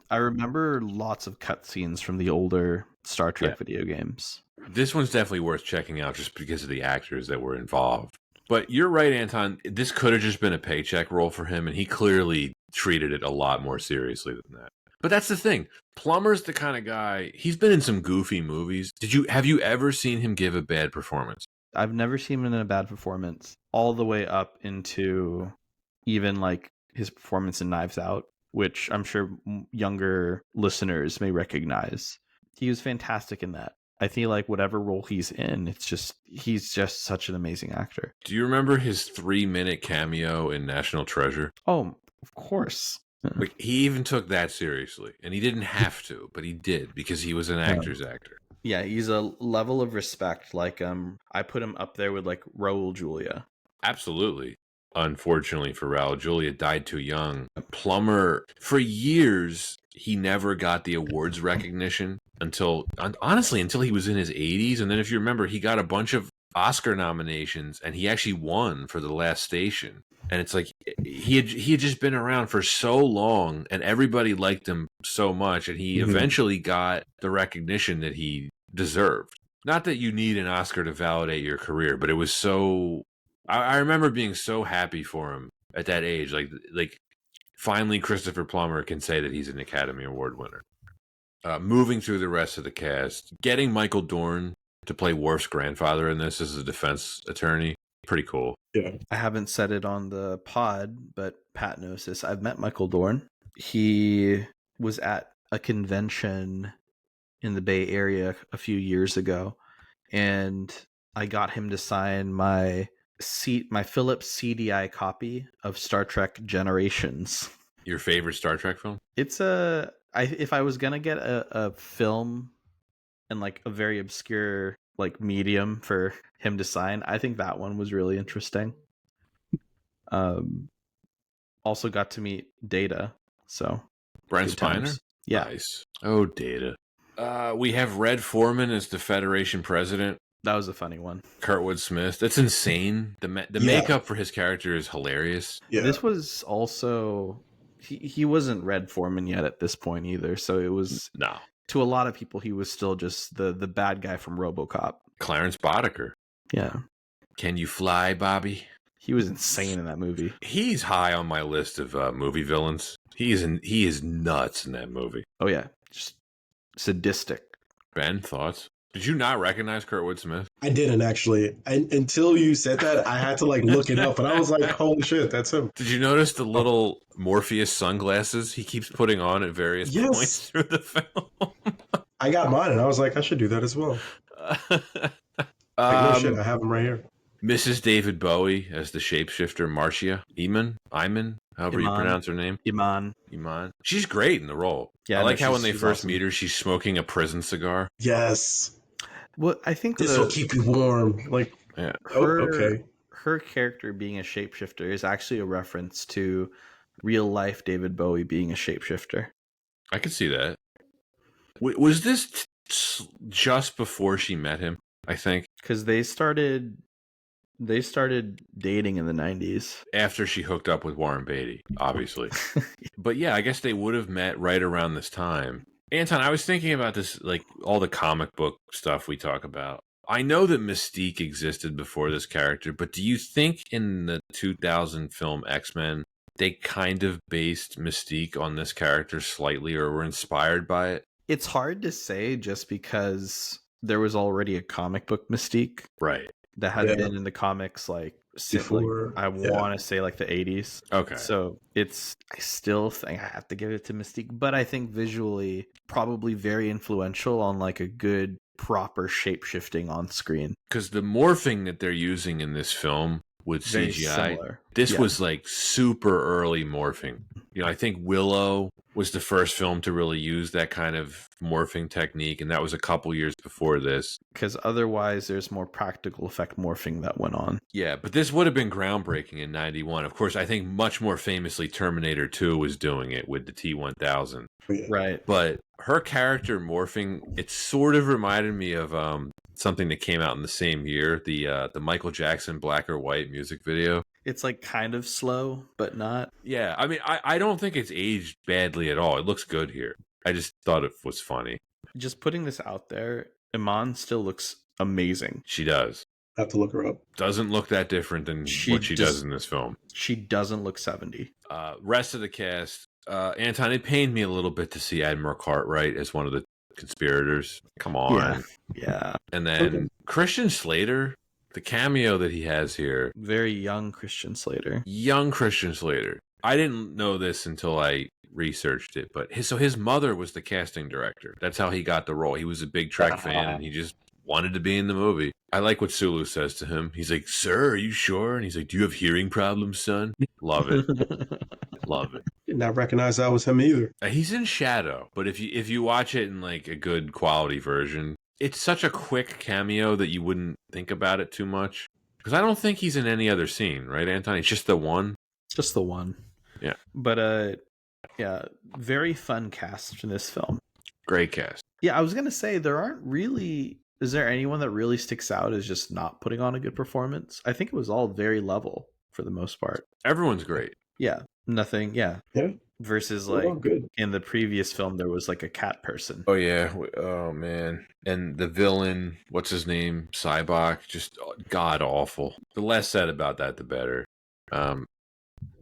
I remember lots of cutscenes from the older Star Trek video games. This one's definitely worth checking out just because of the actors that were involved. But you're right, Anton. This could have just been a paycheck role for him, and he clearly treated it a lot more seriously than that. But that's the thing. Plummer's the kind of guy, he's been in some goofy movies. Have you ever seen him give a bad performance? I've never seen him in a bad performance, all the way up into even like his performance in Knives Out, which I'm sure younger listeners may recognize. He was fantastic in that. I feel like whatever role he's in, he's just such an amazing actor. Do you remember his 3-minute cameo in National Treasure? Oh, of course. Like, he even took that seriously, and he didn't have to, but he did because he was an actor's actor. Yeah, he's a level of respect. Like, I put him up there with like Raul Julia. Absolutely. Unfortunately for Raul, Julia died too young. Plummer, for years, he never got the awards recognition until he was in his 80s. And then if you remember, he got a bunch of Oscar nominations, and he actually won for The Last Station. And it's like he had just been around for so long, and everybody liked him so much, and he eventually got the recognition that he deserved. Not that you need an Oscar to validate your career, but it was so. I remember being so happy for him at that age. Like finally, Christopher Plummer can say that he's an Academy Award winner. Moving through the rest of the cast, getting Michael Dorn to play Worf's grandfather in this as a defense attorney, pretty cool. Yeah. I haven't said it on the pod, but Pat knows this. I've met Michael Dorn. He was at a convention in the Bay Area a few years ago, and I got him to sign my Philips CDI copy of Star Trek Generations. Your favorite Star Trek film? It's if I was gonna get a film and like a very obscure like medium for him to sign, I think that one was really interesting. Also got to meet Data, so Brent good Spiner? times. Yeah. Nice. Oh, Data. We have Red Foreman as the Federation president. That was a funny one. Kurtwood Smith. That's insane. The makeup for his character is hilarious. Yeah. This was also he wasn't Red Foreman yet at this point either, so it was No. to a lot of people he was still just the bad guy from RoboCop. Clarence Boddicker. Yeah. Can you fly, Bobby? He was insane in that movie. He's high on my list of movie villains. He is nuts in that movie. Oh yeah, just sadistic. Ben, thoughts? Did you not recognize Kurtwood Smith? I didn't actually. Until you said that, I had to like look it up, and I was like, "Holy shit, that's him!" Did you notice the little Morpheus sunglasses he keeps putting on at various points through the film? I got mine, and I was like, "I should do that as well." No shit, I have them right here. Mrs. David Bowie as the shapeshifter Marcia Iman, however you pronounce her name. Iman. She's great in the role. Yeah, I like how when they first awesome. meet her, she's smoking a prison cigar. Yes. Well, I think This will keep you warm. Like, Yeah. Her character being a shapeshifter is actually a reference to real life David Bowie being a shapeshifter. I could see that. Was this just before she met him? I think because they started dating in the 90s after she hooked up with Warren Beatty, obviously. But yeah, I guess they would have met right around this time. Anton, I was thinking about this, like all the comic book stuff we talk about. I know that Mystique existed before this character, but do you think in the 2000 film X-Men, they kind of based Mystique on this character slightly or were inspired by it? It's hard to say just because there was already a comic book Mystique. Right. That had been in the comics like before, I want to say like the 80s. Okay. So I still think I have to give it to Mystique, but I think visually probably very influential on like a good proper shape-shifting on screen. Because the morphing that they're using in this film with Very CGI, similar. this was like super early morphing. You know, I think Willow was the first film to really use that kind of morphing technique, and that was a couple years before this. Because otherwise, there's more practical effect morphing that went on. Yeah, but this would have been groundbreaking in 91. Of course, I think much more famously Terminator 2 was doing it with the T-1000. Right. But her character morphing, it sort of reminded me of something that came out in the same year, the Michael Jackson Black or White music video. It's like kind of slow, but not. Yeah, I mean, I don't think it's aged badly at all. It looks good here. I just thought it was funny. Just putting this out there, Iman still looks amazing. She does. I have to look her up. Doesn't look that different than what she does in this film. She doesn't look 70. Rest of the cast, Anton, it pained me a little bit to see Admiral Cartwright as one of the conspirators. Come on. Yeah. And then Christian Slater, the cameo that he has here. Very young Christian Slater. Young Christian Slater. I didn't know this until I researched it, but his mother was the casting director. That's how he got the role. He was a big Trek fan, and he just wanted to be in the movie. I like what Sulu says to him. He's like, "Sir, are you sure?" And he's like, "Do you have hearing problems, son?" Love it. Love it. Did not recognize that was him either. He's in shadow, but if you watch it in like a good quality version, it's such a quick cameo that you wouldn't think about it too much. Because I don't think he's in any other scene, right, Anton? It's just the one. Just the one. Yeah. But yeah, very fun cast in this film. Great cast. Yeah, I was gonna say there aren't really. Is there anyone that really sticks out as just not putting on a good performance? I think it was all very level for the most part. Everyone's great. Yeah. Nothing. Yeah. Yeah. versus Oh, like good. in the previous film there was like a cat person. Oh yeah. Oh man. And the villain, what's his name? Cybok, just god awful. The less said about that, the better. Um,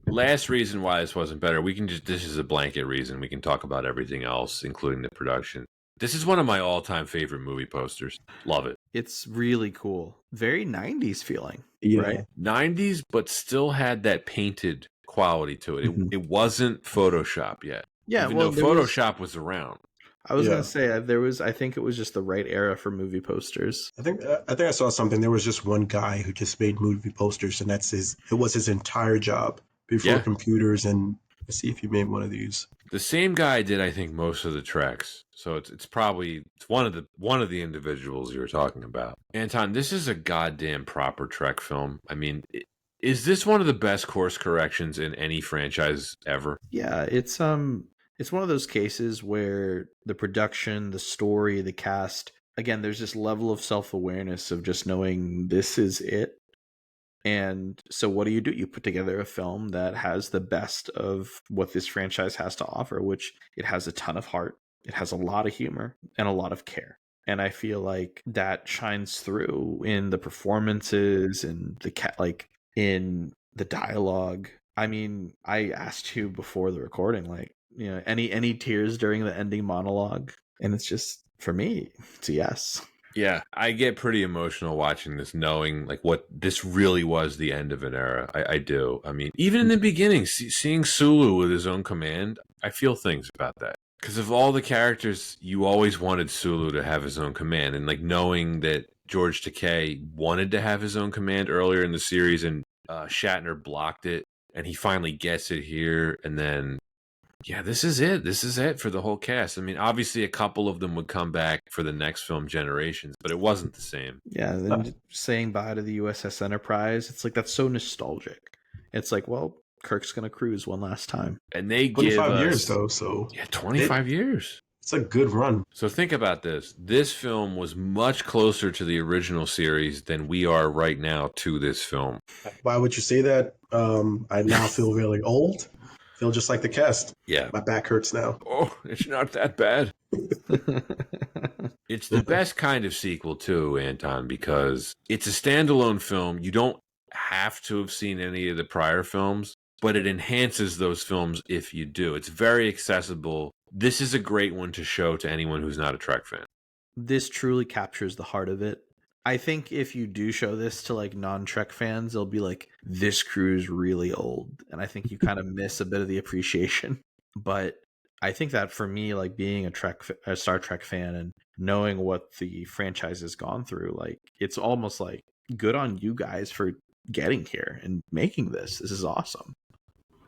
Last reason why this wasn't better, we can just, this is a blanket reason. We can talk about everything else, including the production. This is one of my all-time favorite movie posters. Love it. It's really cool. Very 90s feeling, Yeah. right? 90s, but still had that painted quality to it. Mhm. It wasn't Photoshop yet. Yeah, Even well, though there was. Photoshop was around. I was Yeah. gonna say there was. I think it was just the right era for movie posters. I think I saw something. There was just one guy who just made movie posters, and it was his entire job before Yeah. computers. And let's see if he made one of these. The same guy did, I think, most of the treks. So it's probably one of the individuals you were talking about. Anton, this is a goddamn proper Trek film. I mean, is this one of the best course corrections in any franchise ever? Yeah, it's one of those cases where the production, the story, the cast, again, there's this level of self-awareness of just knowing this is it. And so what do? You put together a film that has the best of what this franchise has to offer, which it has a ton of heart, it has a lot of humor, and a lot of care. And I feel like that shines through in the performances and in the dialogue. I mean, I asked you before the recording, like, any tears during the ending monologue, and it's just, for me, it's a yes. Yeah, I get pretty emotional watching this, knowing like what this really was the end of an era. I do. I mean, even in the beginning, seeing Sulu with his own command, I feel things about that. Because of all the characters, you always wanted Sulu to have his own command, and like knowing that George Takei wanted to have his own command earlier in the series, and Shatner blocked it, and he finally gets it here, and then. Yeah, this is it. This is it for the whole cast. I mean, obviously, a couple of them would come back for the next film, Generations, but it wasn't the same. Yeah, then saying bye to the USS Enterprise, it's like that's so nostalgic. It's like, well, Kirk's gonna cruise one last time. And they give 25 us, years though, so yeah, 25 years. it's a good run. So think about this. This film was much closer to the original series than we are right now to this film. Why would you say that? I now feel really old. Feel just like the cast. Yeah. My back hurts now. Oh, it's not that bad. It's the best kind of sequel too, Anton, because it's a standalone film. You don't have to have seen any of the prior films, but it enhances those films if you do. It's very accessible. This is a great one to show to anyone who's not a Trek fan. This truly captures the heart of it. I think if you do show this to like non-Trek fans, they'll be like, this crew's really old. And I think you kind of miss a bit of the appreciation. But I think that for me, like being a Star Trek fan and knowing what the franchise has gone through, like it's almost like good on you guys for getting here and making this. This is awesome.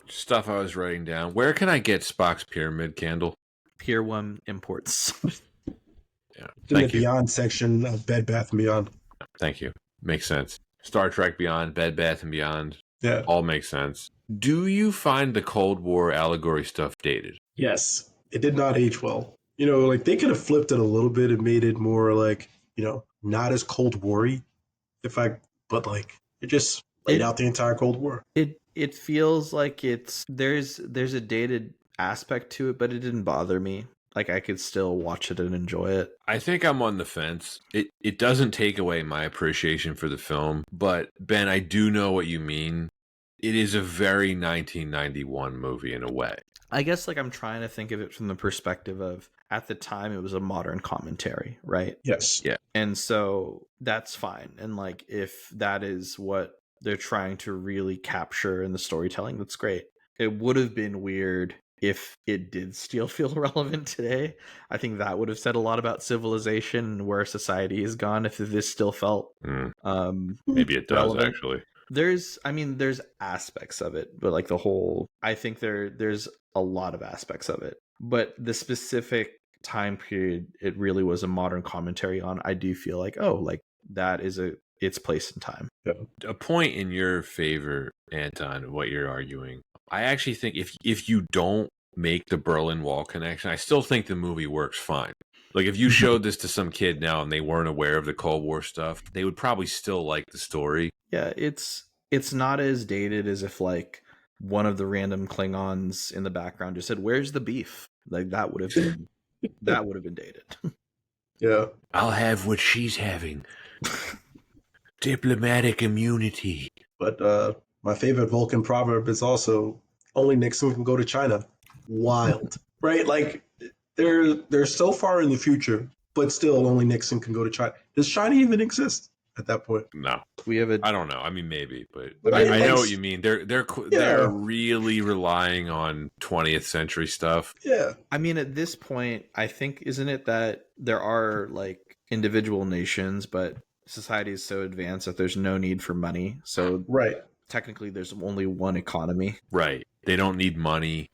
Stuff I was writing down. Where can I get Spock's pyramid candle? Pier 1 imports. Yeah. In the Thank you. Beyond section of Bed Bath & Beyond. Thank you. Makes sense. Star Trek Beyond, Bed Bath & Beyond. Yeah. All makes sense. Do you find the Cold War allegory stuff dated? Yes. It did not age well. Like they could have flipped it a little bit and made it more like, not as Cold War-y. But like it just laid out the entire Cold War. It feels like there's a dated aspect to it, but it didn't bother me. Like I could still watch it and enjoy it. I think I'm on the fence. It doesn't take away my appreciation for the film, but Ben, I do know what you mean. It is a very 1991 movie in a way. I guess like I'm trying to think of it from the perspective of at the time it was a modern commentary, right? Yes. Yeah. And so that's fine. And like if that is what they're trying to really capture in the storytelling, that's great. It would have been weird if it did still feel relevant today. I think that would have said a lot about civilization and where society has gone if this still felt Maybe it does relevant. actually. There's aspects of it, but like I think there's a lot of aspects of it. But the specific time period it really was a modern commentary on, I do feel like, like that is its place in time. Yeah. A point in your favor, Anton, what you're arguing. I actually think if you don't make the Berlin Wall connection, I still think the movie works fine. Like if you showed this to some kid now and they weren't aware of the Cold War stuff, they would probably still like the story. Yeah, it's not as dated as if like one of the random Klingons in the background just said, "Where's the beef?" Like that would have been dated. Yeah. I'll have what she's having. Diplomatic immunity. But my favorite Vulcan proverb is also only Nixon can go to China. Wild. Right? Like they're so far in the future, but still only Nixon can go to China. Does China even exist at that point? No, We have a I don't know. I mean, maybe, but I mean, I like, know what you mean. They're Yeah. really relying on 20th century stuff. Yeah. I mean, at this point, I think, isn't it that there are like individual nations, but society is so advanced that there's no need for money. So Right. technically, there's only one economy. Right. They don't need money.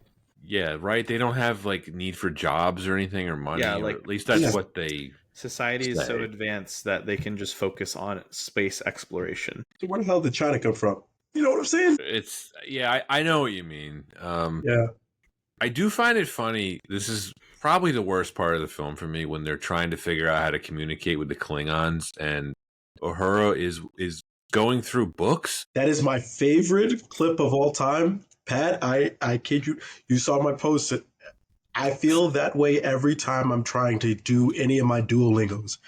Yeah, right. They don't have like need for jobs or anything or money. Yeah, or like- at least that's Yeah. what they Society is so say. advanced that they can just focus on space exploration. So where the hell did China come from? You know what I'm saying? It's I know what you mean. Yeah. I do find it funny. This is probably the worst part of the film for me when they're trying to figure out how to communicate with the Klingons, and Uhura is going through books. That is my favorite clip of all time. Pat, I kid you. You saw my post. I feel that way every time I'm trying to do any of my Duolingos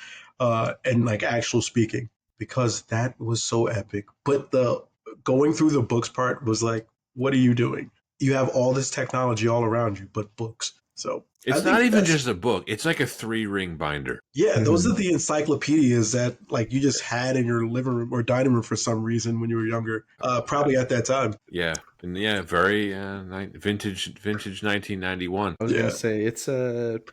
and like actual speaking, because that was so epic. But the going through the books part was like, what are you doing? You have all this technology all around you, but books. So I It's think not even that's- just a book. It's like a 3-ring binder. Yeah, those are the encyclopedias that like you just had in your living room or dining room for some reason when you were younger. Probably at that time. Yeah, and yeah, very vintage 1991. I was Yeah. going to say, it's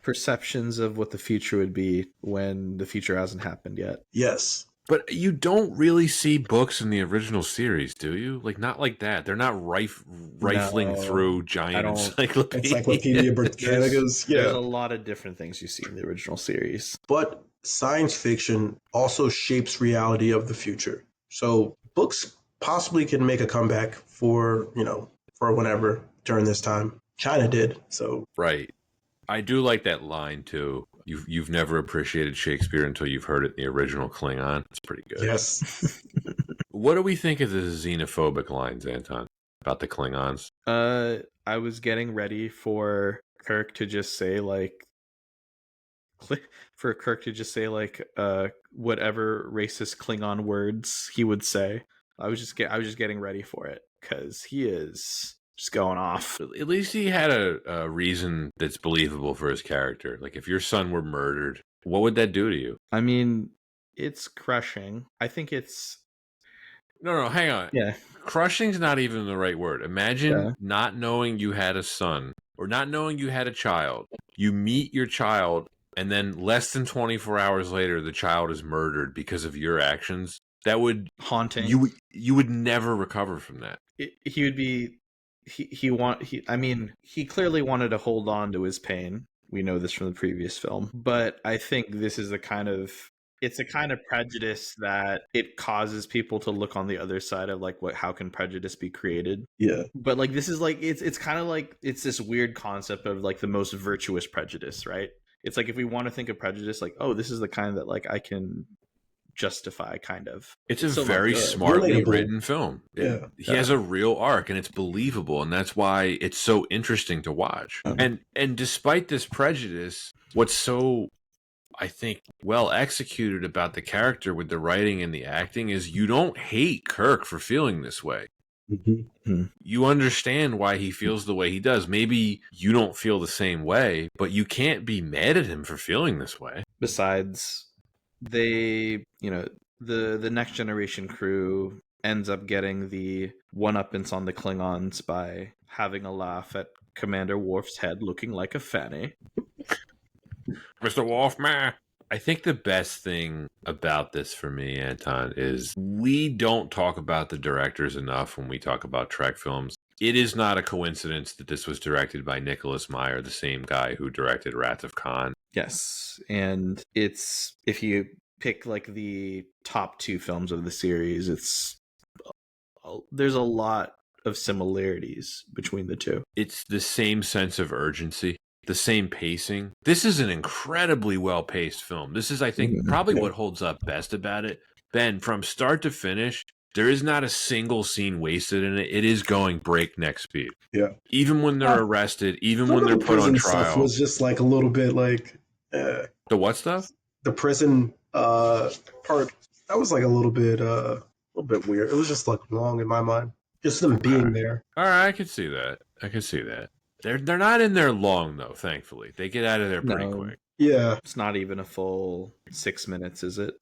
perceptions of what the future would be when the future hasn't happened yet. Yes. But you don't really see books in the original series, do you? Like, not like that. They're not rifling No, through I giant don't- encyclopedias. Encyclopedia Britannicas. There's Yeah. a lot of different things you see in the original series. But science fiction also shapes reality of the future. So books possibly can make a comeback for whenever during this time. China did. So Right. I do like that line, too. You've never appreciated Shakespeare until you've heard it in the original Klingon. It's pretty good. yes. What do we think of the xenophobic lines, Anton, about the Klingons? I was getting ready for Kirk to just say like whatever racist Klingon words he would say. I was just getting ready for it because he is just going off. At least he had a reason that's believable for his character. Like, if your son were murdered, what would that do to you? I mean, it's crushing. I think it's No, hang on. yeah. Crushing's not even the right word. Imagine Yeah. not knowing you had a son or not knowing you had a child. You meet your child, and then less than 24 hours later, the child is murdered because of your actions. That would Haunting. you would never recover from that. He would be he clearly wanted to hold on to his pain. We know this from the previous film, but I think this is a kind of prejudice that it causes people to look on the other side of like how can prejudice be created. Yeah. But like this is like it's kind of like it's this weird concept of like the most virtuous prejudice, right? It's like if we want to think of prejudice, like, oh, this is the kind that like I can justify, kind of. It's still a not very good. smartly Relatable. written film. Yeah. He has a real arc, and it's believable, and that's why it's so interesting to watch. Mhm. And despite this prejudice, what's so, I think, well executed about the character with the writing and the acting is you don't hate Kirk for feeling this way. Mm-hmm. You understand why he feels the way he does. Maybe you don't feel the same way, but you can't be mad at him for feeling this way. Besides, they, the next generation crew ends up getting the one-uppance on the Klingons by having a laugh at Commander Worf's head looking like a fanny. Mr. Wolfman. I think the best thing about this for me, Anton, is we don't talk about the directors enough when we talk about Trek films. It is not a coincidence that this was directed by Nicholas Meyer, the same guy who directed Wrath of Khan. Yes, and it's, if you pick like the top 2 films of the series, there's a lot of similarities between the two. It's the same sense of urgency, the same pacing. This is an incredibly well-paced film. This is, I think, probably what holds up best about it. Ben, from start to finish, There is not a single scene wasted in it. It is going breakneck speed. Yeah. Even when they're arrested, even Some when of they're the put on prison stuff trial. was just like a little bit like The what stuff? the prison part. That was like a little bit weird. It was just like long in my mind. Just them being there. All right, I can see that. They're not in there long though. Thankfully, they get out of there pretty quick. Yeah. It's not even a full 6 minutes, is it?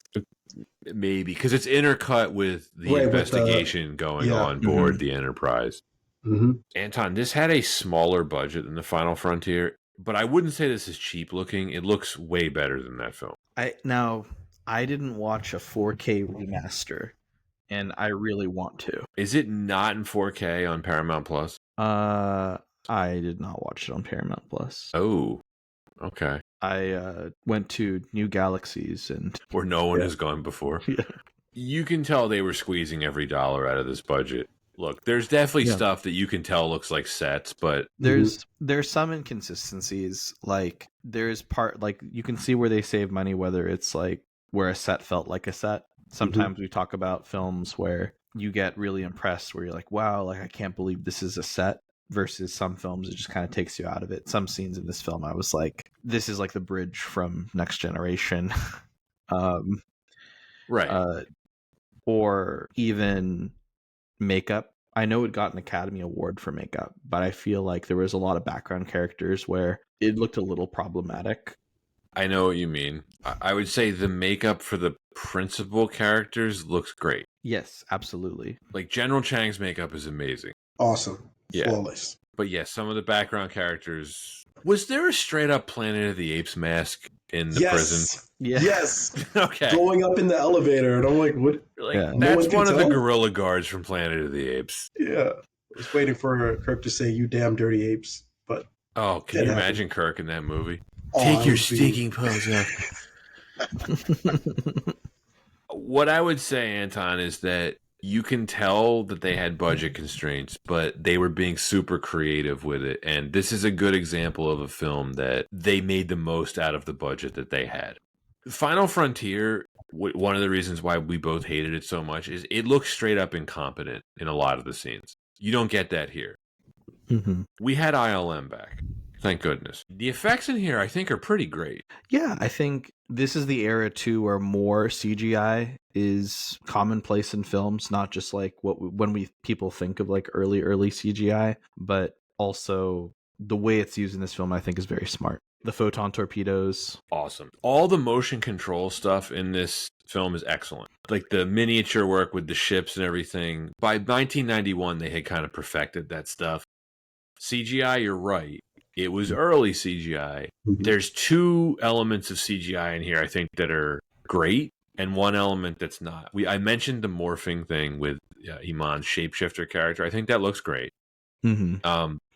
Maybe because it's intercut with the Right, with investigation going on board the Enterprise. Mm-hmm. Anton, this had a smaller budget than the Final Frontier, but I wouldn't say this is cheap looking. It looks way better than that film. I didn't watch a 4K remaster, and I really want to. Is it not in 4K on Paramount Plus? I did not watch it on Paramount Plus. Oh, okay. I went to New Galaxies and where no one has gone before. Yeah. You can tell they were squeezing every dollar out of this budget. Look, there's definitely stuff that you can tell looks like sets, but there's some inconsistencies. Like there's part like you can see where they save money, whether it's like where a set felt like a set. Sometimes we talk about films where you get really impressed, where you're like, wow, like I can't believe this is a set. Versus some films, it just kind of takes you out of it. Some scenes in this film, I was like, this is like the bridge from Next Generation. Right. Or even makeup. I know it got an Academy Award for makeup, but I feel like there was a lot of background characters where it looked a little problematic. I know what you mean. I would say the makeup for the principal characters looks great. Yes, absolutely. Like General Chang's makeup is amazing. Awesome. Yeah. Flawless. But yes, some of the background characters. Was there a straight up Planet of the Apes mask in the prison? Yeah. Yes. Okay. Going up in the elevator, and I'm like, what? That's one of the gorilla guards from Planet of the Apes. Yeah. I was waiting for Kirk to say, "You damn dirty apes," but can you imagine Kirk in that movie? Oh, Take your stinking paws off. What I would say, Anton, is that you can tell that they had budget constraints, but they were being super creative with it. And this is a good example of a film that they made the most out of the budget that they had. Final Frontier, one of the reasons why we both hated it so much is it looks straight up incompetent in a lot of the scenes. You don't get that here. We had ILM back. Thank goodness. The effects in here, I think, are pretty great. Yeah, I think this is the era, too, where more CGI is commonplace in films, not just like when people think of like early CGI, but also the way it's used in this film, I think, is very smart. The photon torpedoes. Awesome. All the motion control stuff in this film is excellent. Like the miniature work with the ships and everything. By 1991, they had kind of perfected that stuff. CGI, you're right. It was early CGI. There's two elements of CGI in here, I think, that are great, and one element that's not. I mentioned the morphing thing with Iman's shapeshifter character. I think that looks great.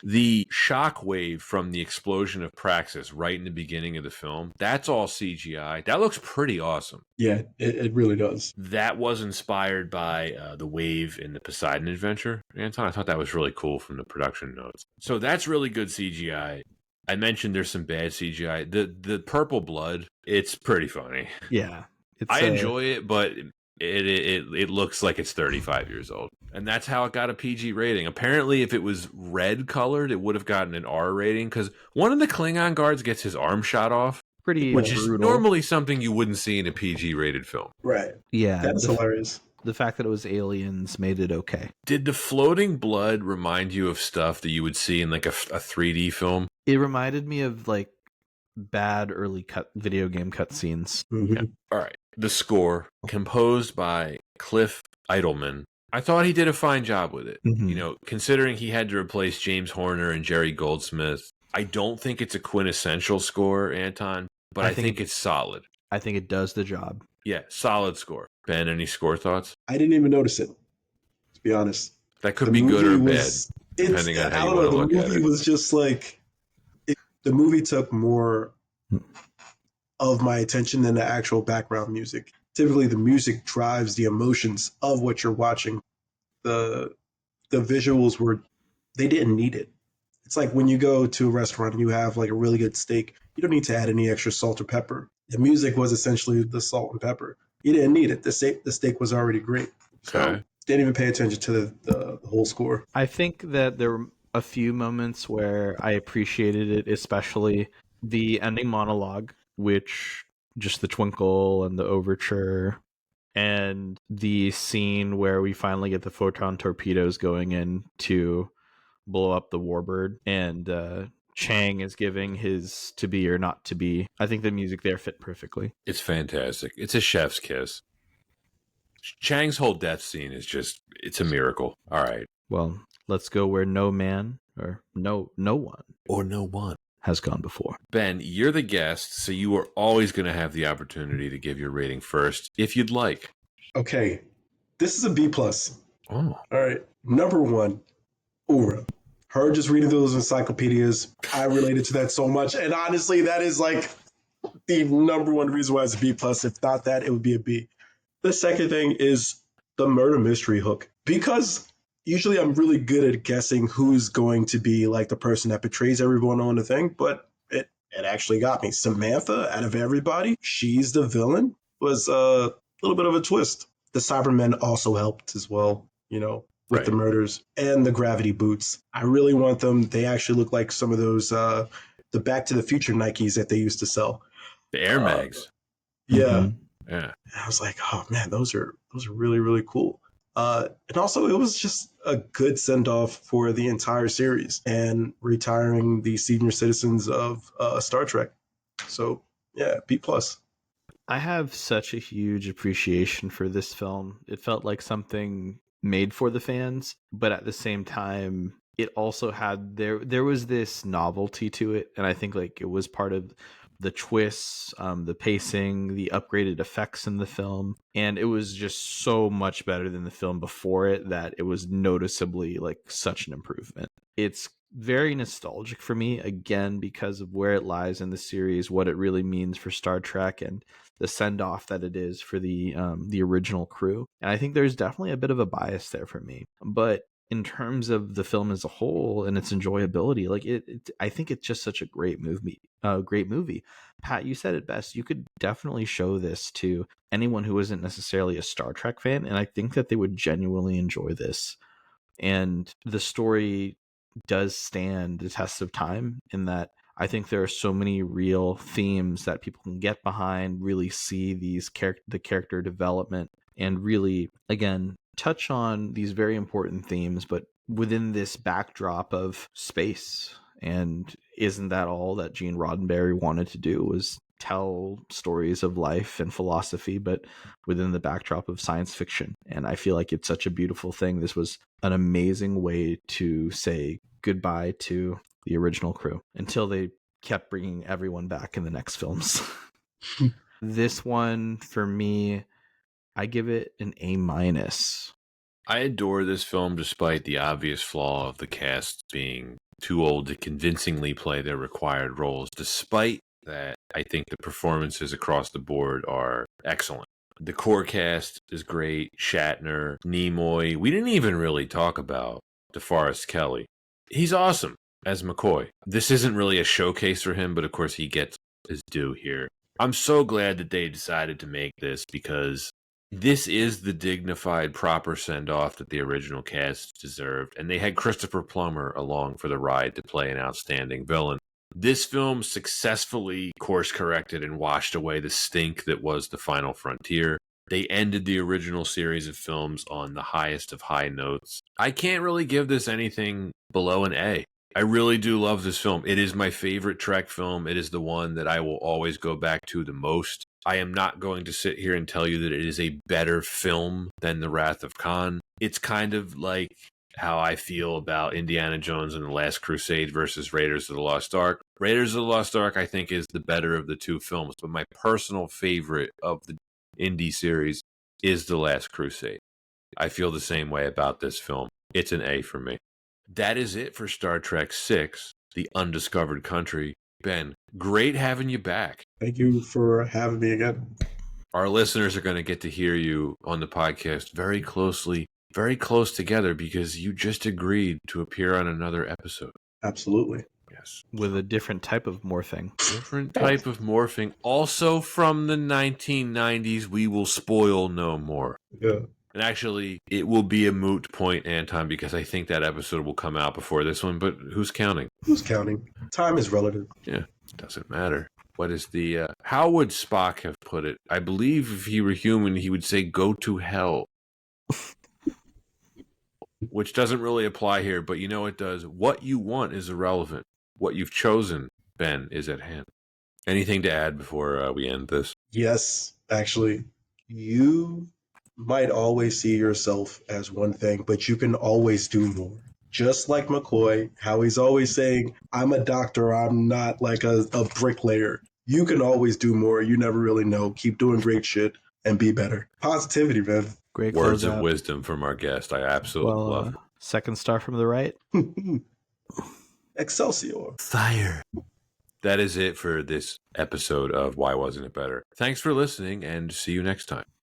The shock wave from the explosion of Praxis right in the beginning of the film, that's all CGI. That looks pretty awesome. Yeah, it really does. That was inspired by the wave in the Poseidon Adventure, Anton. I thought that was really cool from the production notes. So that's really good CGI. I mentioned there's some bad CGI. The purple blood, it's pretty funny. Yeah. I enjoy it, but it looks like it's 35 years old. And that's how it got a PG rating. Apparently, if it was red colored, it would have gotten an R rating because one of the Klingon guards gets his arm shot off. Which is normally something you wouldn't see in a PG rated film. Right. Yeah. That's hilarious. The fact that it was aliens made it okay. Did the floating blood remind you of stuff that you would see in like a 3D film? It reminded me of like bad early video game cutscenes. Yeah. All right. The score, composed by Cliff Idleman. I thought he did a fine job with it. You know, considering he had to replace James Horner and Jerry Goldsmith. I don't think it's a quintessential score, Anton, but I think it's solid. I think it does the job. Yeah, solid score. Ben, any score thoughts? I didn't even notice it, to be honest. That could be good or bad, depending on how you want to look at it. The movie was just like, the movie took more of my attention than the actual background music. Typically, the music drives the emotions of what you're watching. The visuals they didn't need it. It's like when you go to a restaurant and you have like a really good steak, you don't need to add any extra salt or pepper. The music was essentially the salt and pepper. You didn't need it. The steak was already great. So Didn't even pay attention to the whole score. I think that there were a few moments where I appreciated it, especially the ending monologue, which just the twinkle and the overture, and the scene where we finally get the photon torpedoes going in to blow up the warbird, and Chang is giving his to be or not to be. I think the music there fit perfectly. It's fantastic. It's a chef's kiss. Chang's whole death scene is just, it's a miracle. All right. Well, let's go where no man or no one Or no one has gone before. Ben, you're the guest, so you are always going to have the opportunity to give your rating first, if you'd like. Okay, this is a B+. Oh. All right, number 1, Ura. Her just reading those encyclopedias, I related to that so much, and honestly, that is like the number one reason why it's a B+. If not that, it would be a B. The second thing is the murder mystery hook, because usually I'm really good at guessing who's going to be like the person that betrays everyone on the thing, but it actually got me. Samantha, out of everybody, she's the villain, was a little bit of a twist. The Cybermen also helped as well, with the murders, and the gravity boots. I really want them. They actually look like some of those the Back to the Future Nikes that they used to sell. The Air Mags. Yeah. Mhm. Yeah. I was like, oh man, those are really, really cool. And also, it was just a good send off for the entire series and retiring the senior citizens of Star Trek. So yeah, B+. I have such a huge appreciation for this film. It felt like something made for the fans, but at the same time, it also had there was this novelty to it, and I think like it was part of the twists, the pacing, the upgraded effects in the film, and it was just so much better than the film before it that it was noticeably like such an improvement. It's very nostalgic for me, again, because of where it lies in the series, what it really means for Star Trek, and the send off that it is for the original crew. And I think there's definitely a bit of a bias there for me, but in terms of the film as a whole and its enjoyability, like I think it's just such a great movie. Great movie. Pat, you said it best. You could definitely show this to anyone who isn't necessarily a Star Trek fan, and I think that they would genuinely enjoy this. And the story does stand the test of time in that I think there are so many real themes that people can get behind, really see the character development, and really, again, touch on these very important themes, but within this backdrop of space. And isn't that all that Gene Roddenberry wanted to do, was tell stories of life and philosophy, but within the backdrop of science fiction? And I feel like it's such a beautiful thing. This was an amazing way to say goodbye to the original crew until they kept bringing everyone back in the next films. This one, for me, I give it an A-. I adore this film despite the obvious flaw of the cast being too old to convincingly play their required roles. Despite that, I think the performances across the board are excellent. The core cast is great. Shatner, Nimoy. We didn't even really talk about DeForest Kelley. He's awesome as McCoy. This isn't really a showcase for him, but of course he gets his due here. I'm so glad that they decided to make this, because this is the dignified, proper send-off that the original cast deserved, and they had Christopher Plummer along for the ride to play an outstanding villain. This film successfully course-corrected and washed away the stink that was The Final Frontier. They ended the original series of films on the highest of high notes. I can't really give this anything below an A. I really do love this film. It is my favorite Trek film. It is the one that I will always go back to the most. I am not going to sit here and tell you that it is a better film than The Wrath of Khan. It's kind of like how I feel about Indiana Jones and the Last Crusade versus Raiders of the Lost Ark. Raiders of the Lost Ark, I think, is the better of the two films, but my personal favorite of the Indy series is The Last Crusade. I feel the same way about this film. It's an A for me. That is it for Star Trek VI, The Undiscovered Country. Ben, great having you back. Thank you for having me again. Our listeners are going to get to hear you on the podcast very closely, very close together, because you just agreed to appear on another episode. Absolutely. Yes. With a different type of morphing. Different type of morphing. Also from the 1990s, we will spoil no more. Yeah. And actually, it will be a moot point, Anton, because I think that episode will come out before this one, but who's counting? Who's counting? Time is relative. Yeah, doesn't matter. What is the... how would Spock have put it? I believe if he were human, he would say, go to hell. Which doesn't really apply here, but you know it does. What you want is irrelevant. What you've chosen, Ben, is at hand. Anything to add before we end this? Yes, actually, you might always see yourself as one thing, but you can always do more. Just like McCoy, how he's always saying, I'm a doctor, I'm not like a bricklayer. You can always do more. You never really know. Keep doing great shit and be better. Positivity, man. Great Words of closeout. wisdom from our guest. I absolutely love it. Second star from the right. Excelsior. Fire. That is it for this episode of Why Wasn't It Better? Thanks for listening, and see you next time.